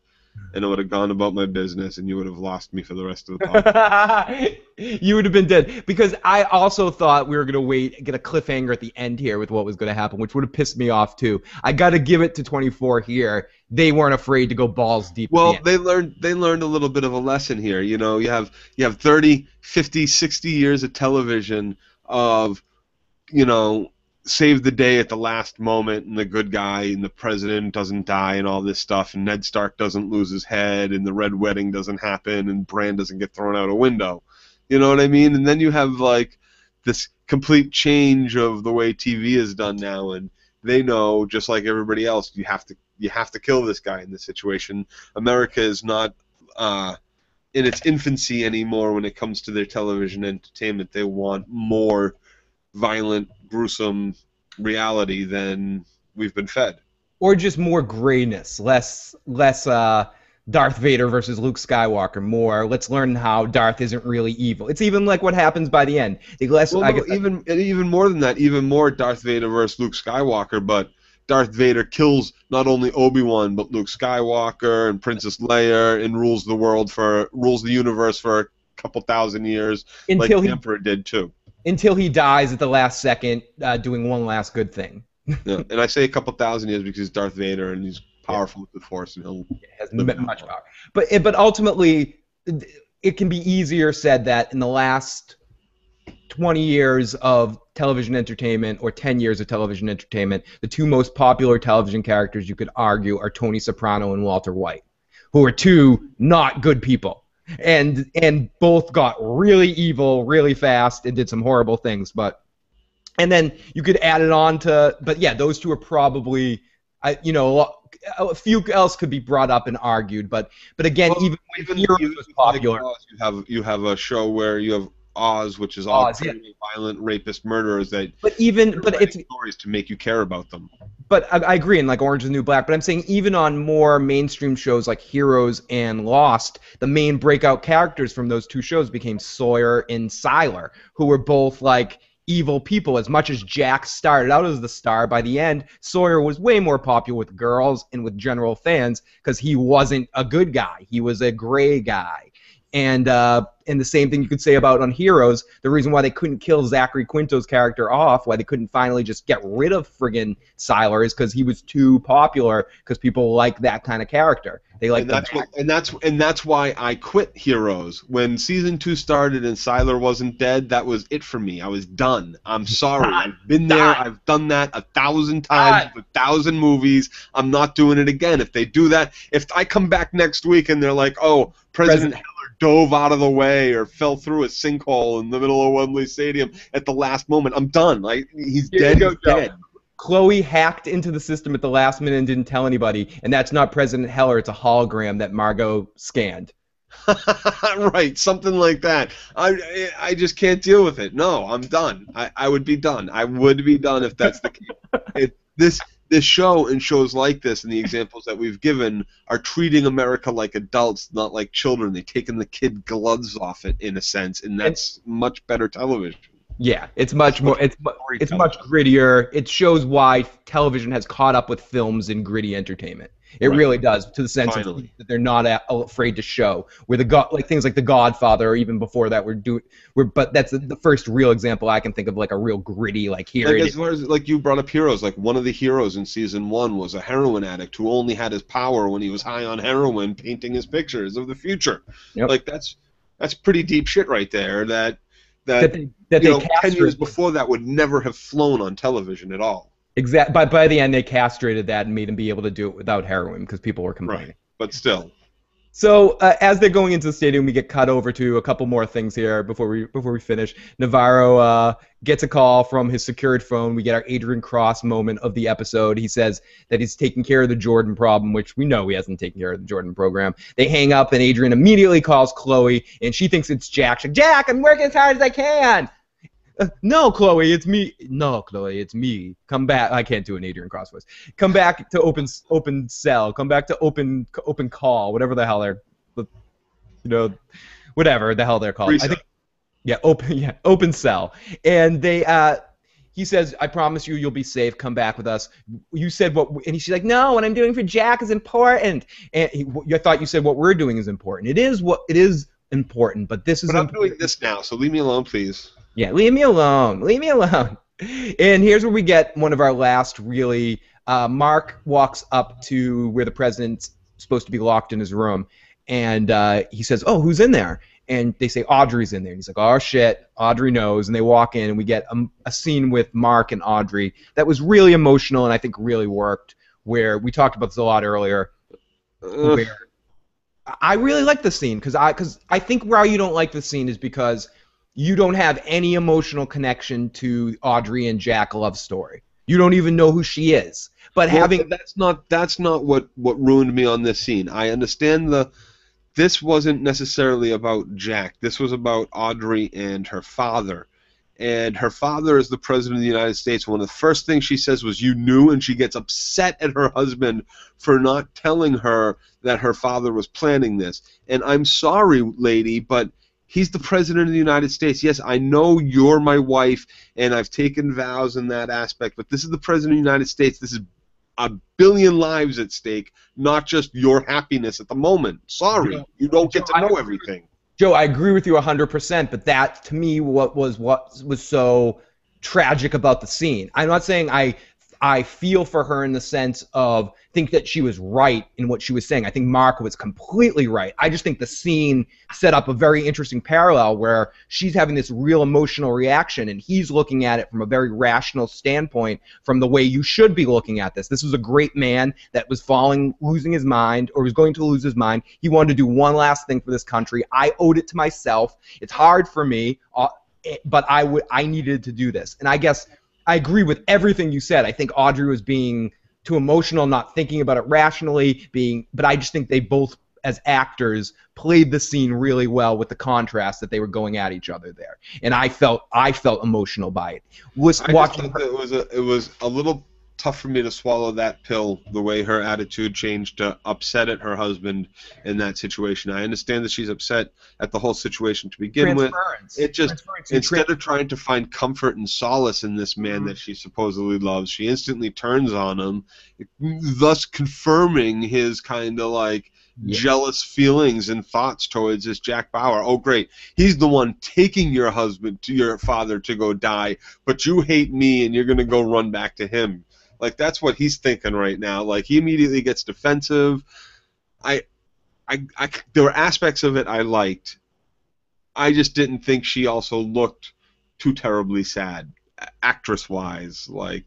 and I would have gone about my business, and you would have lost me for the rest of the podcast. You would have been dead. Because I also thought we were going to get a cliffhanger at the end here with what was going to happen, which would have pissed me off too. I got to give it to 24 here. They weren't afraid to go balls deep. Well, they learned a little bit of a lesson here. You know, you have 30, 50, 60 years of television of, you know, save the day at the last moment, and the good guy and the president doesn't die and all this stuff, and Ned Stark doesn't lose his head, and the Red Wedding doesn't happen, and Bran doesn't get thrown out a window. You know what I mean? And then you have like this complete change of the way TV is done now, and they know, just like everybody else, you have to kill this guy in this situation. America is not in its infancy anymore when it comes to their television entertainment. They want more violent, gruesome reality than we've been fed. Or just more grayness, less Darth Vader versus Luke Skywalker. More, let's learn how Darth isn't really evil. It's even like what happens by the end. Even more than that, even more Darth Vader versus Luke Skywalker, but Darth Vader kills not only Obi-Wan but Luke Skywalker and Princess Leia and rules the universe for a couple thousand years, like the Emperor did too. Until he dies at the last second, doing one last good thing. Yeah, and I say a couple thousand years because he's Darth Vader and he's powerful with the Force, and he has much power. But ultimately, it can be easier said that in the last 20 years of television entertainment or 10 years of television entertainment, the two most popular television characters you could argue are Tony Soprano and Walter White, who are two not good people. And both got really evil really fast and did some horrible things, and then you could add it on to, but yeah, those two are probably, a few else could be brought up and argued, but again, even Heroes was popular. Like you have a show where you have Oz, which is all violent rapist murderers that. But it's stories to make you care about them. But I agree, in like Orange is the New Black. But I'm saying even on more mainstream shows like Heroes and Lost, the main breakout characters from those two shows became Sawyer and Siler, who were both like evil people. As much as Jack started out as the star, by the end, Sawyer was way more popular with girls and with general fans because he wasn't a good guy. He was a gray guy. And the same thing you could say about on Heroes. The reason why they couldn't kill Zachary Quinto's character off, why they couldn't finally just get rid of friggin' Siler, is because he was too popular. Because people like that kind of character. They like and that's why I quit Heroes when season 2 started and Siler wasn't dead. That was it for me. I was done. I'm sorry. I've been there. I've done that 1,000 times, 1,000 movies. I'm not doing it again. If they do that, if I come back next week and they're like, oh, President Heller dove out of the way or fell through a sinkhole in the middle of Wembley Stadium at the last moment, I'm done. Like he's dead. He's dead. Chloe hacked into the system at the last minute and didn't tell anybody, and that's not President Heller. It's a hologram that Margot scanned. Right, something like that. I just can't deal with it. No, I'm done. I would be done. I would be done if that's the case. This show and shows like this and the examples that we've given are treating America like adults, not like children. They've taken the kid gloves off it in a sense, and that's much better television. Yeah, it's much more. It's much grittier. It shows why television has caught up with films in gritty entertainment. It Right. really does, to the sense of Finally. that they're not afraid to show. Where like things like The Godfather, or even before that, but that's the first real example I can think of, like a real gritty, like here. Like as far as like you brought up heroes, like one of the heroes in season 1 was a heroin addict who only had his power when he was high on heroin, painting his pictures of the future. Yep. Like that's pretty deep shit right there. That that you they know, 10 years castrated. before that would never have flown on television at all. By the end, they castrated that and made him be able to do it without heroin because people were complaining. Right. But still. So as they're going into the stadium, we get cut over to a couple more things here before we finish. Navarro gets a call from his secured phone. We get our Adrian Cross moment of the episode. He says that he's taking care of the Jordan problem, which we know he hasn't taken care of the Jordan program. They hang up, and Adrian immediately calls Chloe, and she thinks it's Jack. She's like, Jack, I'm working as hard as I can. No, Chloe, it's me. No, Chloe, it's me. Come back. I can't do an Adrian Cross voice. Come back to open cell. Come back to open call. Whatever the hell whatever the hell they're called. Reset. I think, open cell. And he says, I promise you'll be safe. Come back with us. You said what, and she's like, no, what I'm doing for Jack is important. And I thought you said what we're doing is important. It is important, but this is. But I'm doing this now, so leave me alone, please. Yeah, leave me alone. Leave me alone. And here's where we get one of our last really. Mark walks up to where the president's supposed to be locked in his room, and he says, "Oh, who's in there?" And they say Audrey's in there. And he's like, "Oh shit, Audrey knows." And they walk in, and we get a scene with Mark and Audrey that was really emotional, and I think really worked. Where we talked about this a lot earlier. Where I really like the scene because I think why you don't like the scene is because you don't have any emotional connection to Audrey and Jack love story. You don't even know who she is. But that's not what ruined me on this scene. I understand this wasn't necessarily about Jack. This was about Audrey and her father. And her father is the president of the United States. One of the first things she says was, "You knew," and she gets upset at her husband for not telling her that her father was planning this. And I'm sorry, lady, but he's the president of the United States. Yes, I know you're my wife, and I've taken vows in that aspect, but this is the president of the United States. This is a billion lives at stake, not just your happiness at the moment. Sorry, you don't get to know everything. Joe, I agree with you 100%, but that, to me, what was so tragic about the scene. I'm not saying I feel for her in the sense of think that she was right in what she was saying. I think Mark was completely right. I just think the scene set up a very interesting parallel where she's having this real emotional reaction and he's looking at it from a very rational standpoint from the way you should be looking at this. This was a great man that was losing his mind or was going to lose his mind. He wanted to do one last thing for this country. I owed it to myself. It's hard for me, but I needed to do this. And I guess I agree with everything you said. I think Audrey was being too emotional, not thinking about it rationally, but I just think they both, as actors, played the scene really well with the contrast that they were going at each other there. And I felt emotional by it. It was a little tough for me to swallow that pill, the way her attitude changed to upset at her husband in that situation. I understand that she's upset at the whole situation to begin with. It just, instead of trying to find comfort and solace in this man that she supposedly loves, she instantly turns on him, thus confirming his kind of like jealous feelings and thoughts towards this Jack Bauer. Oh, great. He's the one taking your husband to your father to go die, but you hate me and you're going to go run back to him. Like, that's what he's thinking right now. Like, he immediately gets defensive. There were aspects of it I liked. I just didn't think she also looked too terribly sad, actress-wise. Like,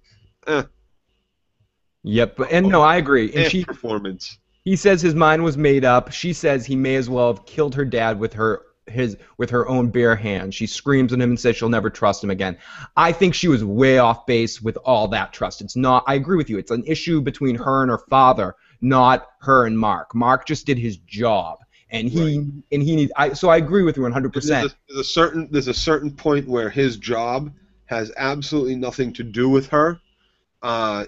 Yep, and no, I agree. And performance. He says his mind was made up. She says he may as well have killed her dad with her own bare hands. She screams at him and says she'll never trust him again. I think she was way off base with all that trust. It's not. I agree with you. It's an issue between her and her father, not her and Mark. Mark just did his job, and he needs. So I agree with you 100%. There's a certain point where his job has absolutely nothing to do with her.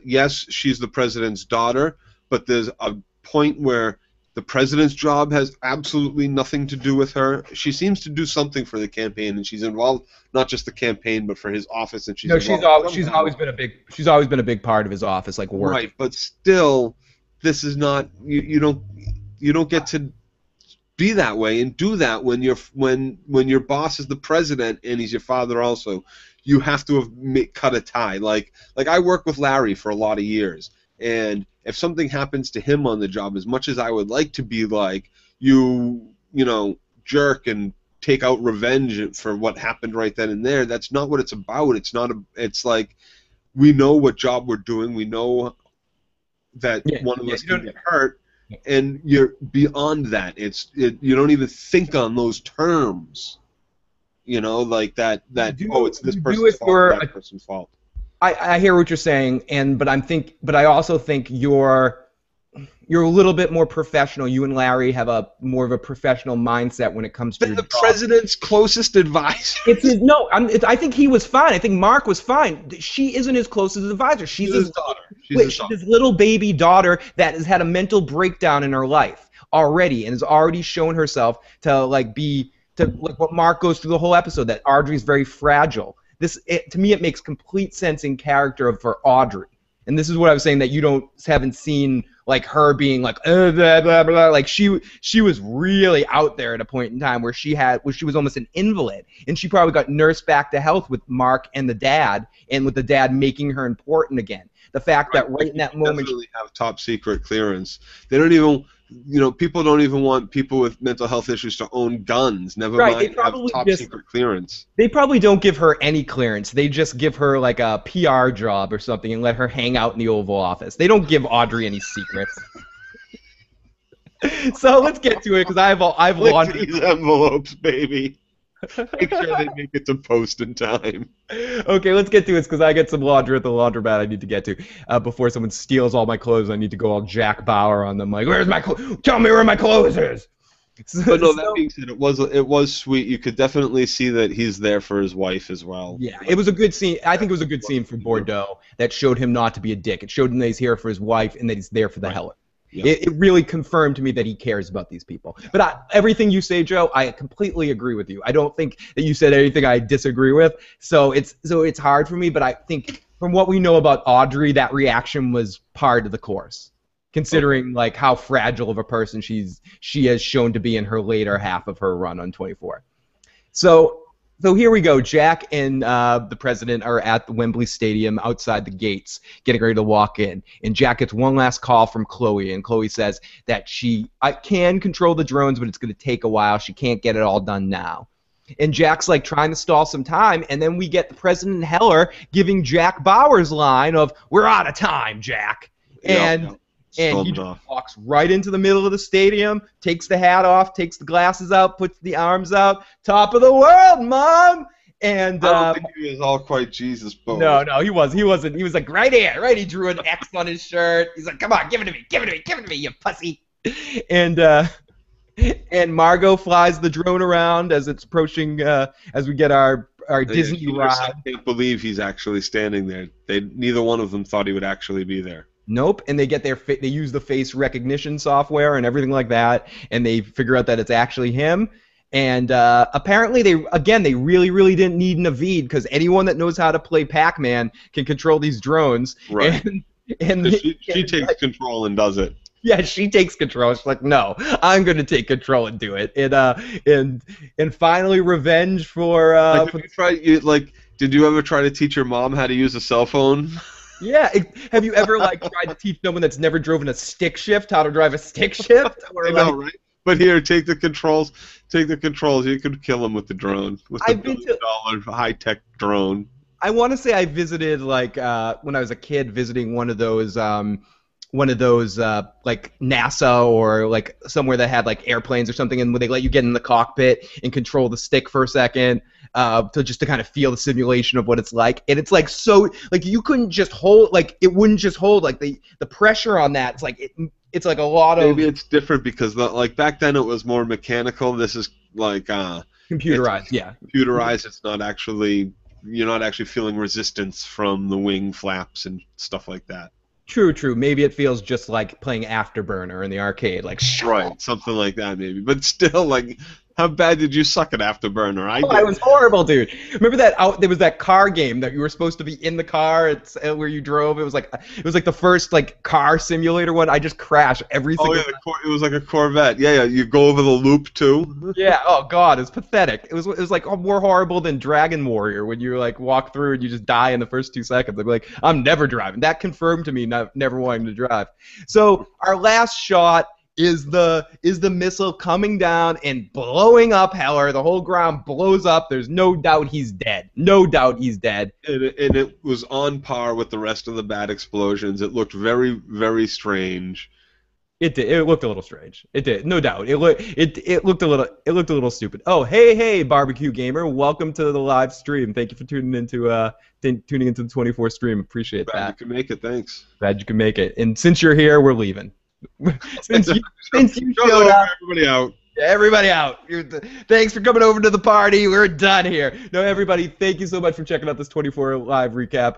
Yes, she's the president's daughter, but there's a point where the president's job has absolutely nothing to do with her. She seems to do something for the campaign, and she's involved not just the campaign, but for his office. And she's always been a big part of his office, like work. Right, but still, this is not you don't get to be that way and do that when your boss is the president and he's your father also. You have to have cut a tie. Like I worked with Larry for a lot of years, and if something happens to him on the job, as much as I would like to be like you know, jerk and take out revenge for what happened right then and there, that's not what it's about. It's like we know what job we're doing. We know that one of us can get hurt, and you're beyond that. You don't even think on those terms. You know, like that. It's this person's fault, that person's fault. I hear what you're saying, but I also think you're a little bit more professional. You and Larry have more of a professional mindset when it comes to the president's closest advisor. I think he was fine. I think Mark was fine. She isn't his closest advisor. She's his daughter. She's his little baby daughter that has had a mental breakdown in her life already and has already shown herself to like what Mark goes through the whole episode, that Audrey's very fragile. To me, it makes complete sense in character for Audrey. And this is what I was saying, that you haven't seen like her being like blah, blah, blah. Like she was really out there at a point in time where she was almost an invalid, and she probably got nursed back to health with Mark and the dad, and with the dad making her important again. The fact that right in that moment, definitely have top secret clearance. They don't even. People don't even want people with mental health issues to own guns. Never mind have top secret clearance. They probably don't give her any clearance. They just give her like a PR job or something and let her hang out in the Oval Office. They don't give Audrey any secrets. So let's get to it, because I've laundered these envelopes, baby. Make sure they make it to post in time. Okay, let's get to it, because I get some laundry at the laundromat I need to get to before someone steals all my clothes. I need to go all Jack Bauer on them, like, where's my clothes? Tell me where my clothes is. But no, that being said, it was sweet. You could definitely see that he's there for his wife as well. Yeah, it was a good scene. I think it was a good scene for Bordeaux that showed him not to be a dick. It showed him that he's here for his wife and that he's there for the Heller. Yeah. It really confirmed to me that he cares about these people. But everything you say, Joe, I completely agree with you. I don't think that you said anything I disagree with. So it's hard for me. But I think from what we know about Audrey, that reaction was part of the course, considering like how fragile of a person she has shown to be in her later half of her run on 24. So here we go. Jack and the president are at the Wembley Stadium outside the gates, getting ready to walk in. And Jack gets one last call from Chloe, and Chloe says that I can control the drones, but it's going to take a while. She can't get it all done now. And Jack's like trying to stall some time, and then we get the president Heller giving Jack Bauer's line of, "We're out of time, Jack." And he just walks right into the middle of the stadium, takes the hat off, takes the glasses out, puts the arms out. "Top of the world, Mom!" And I don't think he was all quite Jesus. No, he wasn't. He was like, right here, right. He drew an X on his shirt. He's like, "Come on, give it to me, give it to me, give it to me, you pussy!" And Margot flies the drone around as it's approaching. As we get our Disney ride. I can't believe he's actually standing there. Neither one of them thought he would actually be there. Nope, and they get they use the face recognition software and everything like that, and they figure out that it's actually him. And apparently, they really, really didn't need Naveed, because anyone that knows how to play Pac-Man can control these drones. Right. And she takes control and does it. Yeah, she takes control. She's like, "No, I'm going to take control and do it." And finally, revenge for. Did you ever try to teach your mom how to use a cell phone? Yeah, have you ever tried to teach someone that's never driven a stick shift how to drive a stick shift? I know, right? But here, take the controls. Take the controls. You could kill them with the drone, with the $1 billion high-tech drone. I want to say I visited when I was a kid, visiting one of those like NASA or like somewhere that had like airplanes or something, and they let you get in the cockpit and control the stick for a second. To kind of feel the simulation of what it's like, and it's like so like you couldn't just hold, like it wouldn't just hold, like the pressure on that, it's like it's like a lot of maybe it's different because like back then it was more mechanical. This is like computerized. it's Yeah. computerized. It's not actually you're not actually feeling resistance from the wing flaps and stuff like that. True, true. Maybe it feels just like playing Afterburner in the arcade, like Right, something like that maybe. But still, like, how bad did you suck at Afterburner? I oh, I did. was horrible, dude. Remember that there was that car game that you were supposed to be in the car where you drove. It was like the first like car simulator one. I just crashed every Oh single yeah, it was like a Corvette. Yeah, yeah. You go over the loop too. Yeah. Oh God, it's pathetic. It was like more horrible than Dragon Warrior when you like walk through and you just die in the first 2 seconds. I'm like, I'm never driving. That confirmed to me never wanting to drive. So our last shot is the missile coming down and blowing up Heller. The whole ground blows up. There's no doubt he's dead. No doubt he's dead. And it was on par with the rest of the bad explosions. It looked very, very strange. It did. It looked a little strange. It did, no doubt. It looked a little stupid. Oh, hey, barbecue gamer, welcome to the live stream. Thank you for tuning into the 24 stream. Appreciate Glad that. you can make it. Thanks. Glad you can make it. And since you're here, we're leaving. since you Showed showed up, everybody out. everybody out. Thanks for coming over to the party. We're done here. No, everybody, thank you so much for checking out this 24 live recap.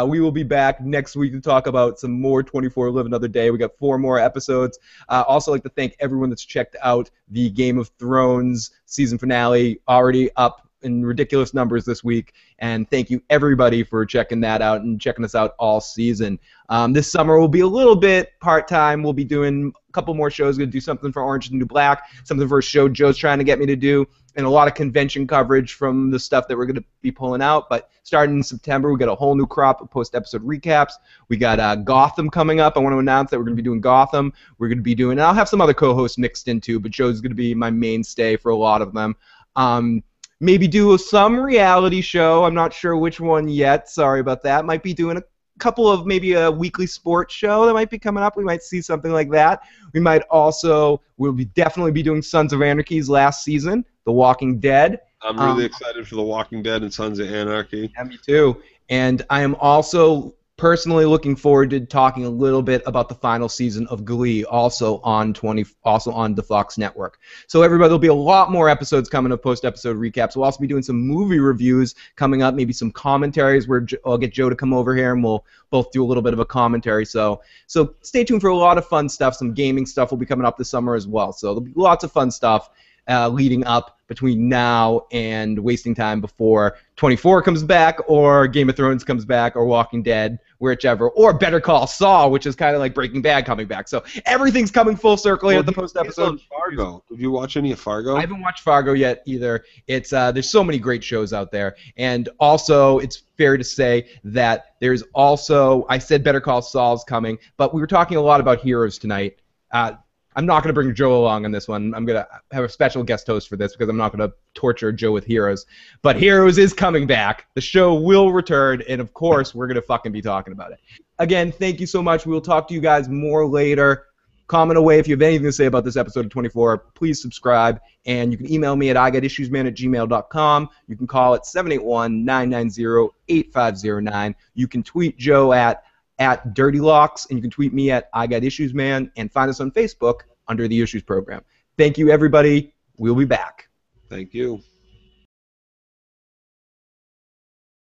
We will be back next week to talk about some more 24 Live Another Day. We got 4 more episodes. Also like to thank everyone that's checked out the Game of Thrones season finale, already up in ridiculous numbers this week. And thank you everybody for checking that out and checking us out all season. This summer will be a little bit part-time. We'll be doing a couple more shows. Going to do something for Orange is the New Black, something for a show Joe's trying to get me to do, and a lot of convention coverage from the stuff that we're going to be pulling out. But starting in September, we got a whole new crop of post-episode recaps. We got Gotham coming up. I want to announce that we're going to be doing Gotham. We're going to be doing, and I'll have some other co-hosts mixed in too, but Joe's going to be my mainstay for a lot of them. Maybe do some reality show. I'm not sure which one yet. Sorry about that. Might be doing a couple of maybe a weekly sports show that might be coming up. We might see something like that. We might also, definitely be doing Sons of Anarchy's last season, The Walking Dead. I'm really excited for The Walking Dead and Sons of Anarchy. Yeah, me too. And I am also personally looking forward to talking a little bit about the final season of Glee, also on the Fox Network. So everybody, there'll be a lot more episodes coming of post-episode recaps. We'll also be doing some movie reviews coming up, maybe some commentaries where I'll get Joe to come over here and we'll both do a little bit of a commentary. So stay tuned for a lot of fun stuff. Some gaming stuff will be coming up this summer as well. So there'll be lots of fun stuff leading up between now and wasting time before 24 comes back, or Game of Thrones comes back, or Walking Dead, whichever, or Better Call Saul, which is kind of like Breaking Bad coming back. So everything's coming full circle here at the post-episode. Fargo. Did you watch any of Fargo? I haven't watched Fargo yet either. It's there's so many great shows out there, and also it's fair to say that there's also, I said Better Call Saul's coming, but we were talking a lot about Heroes tonight. I'm not going to bring Joe along on this one. I'm going to have a special guest host for this because I'm not going to torture Joe with Heroes. But Heroes is coming back. The show will return, and of course, we're going to fucking be talking about it. Again, thank you so much. We'll talk to you guys more later. Comment away if you have anything to say about this episode of 24. Please subscribe, and you can email me at igotissuesman@gmail.com. You can call it 781-990-8509. You can tweet Joe at Dirty Locks, and you can tweet me at iGotIssuesMan, and find us on Facebook under the Issues Program. Thank you, everybody. We'll be back. Thank you.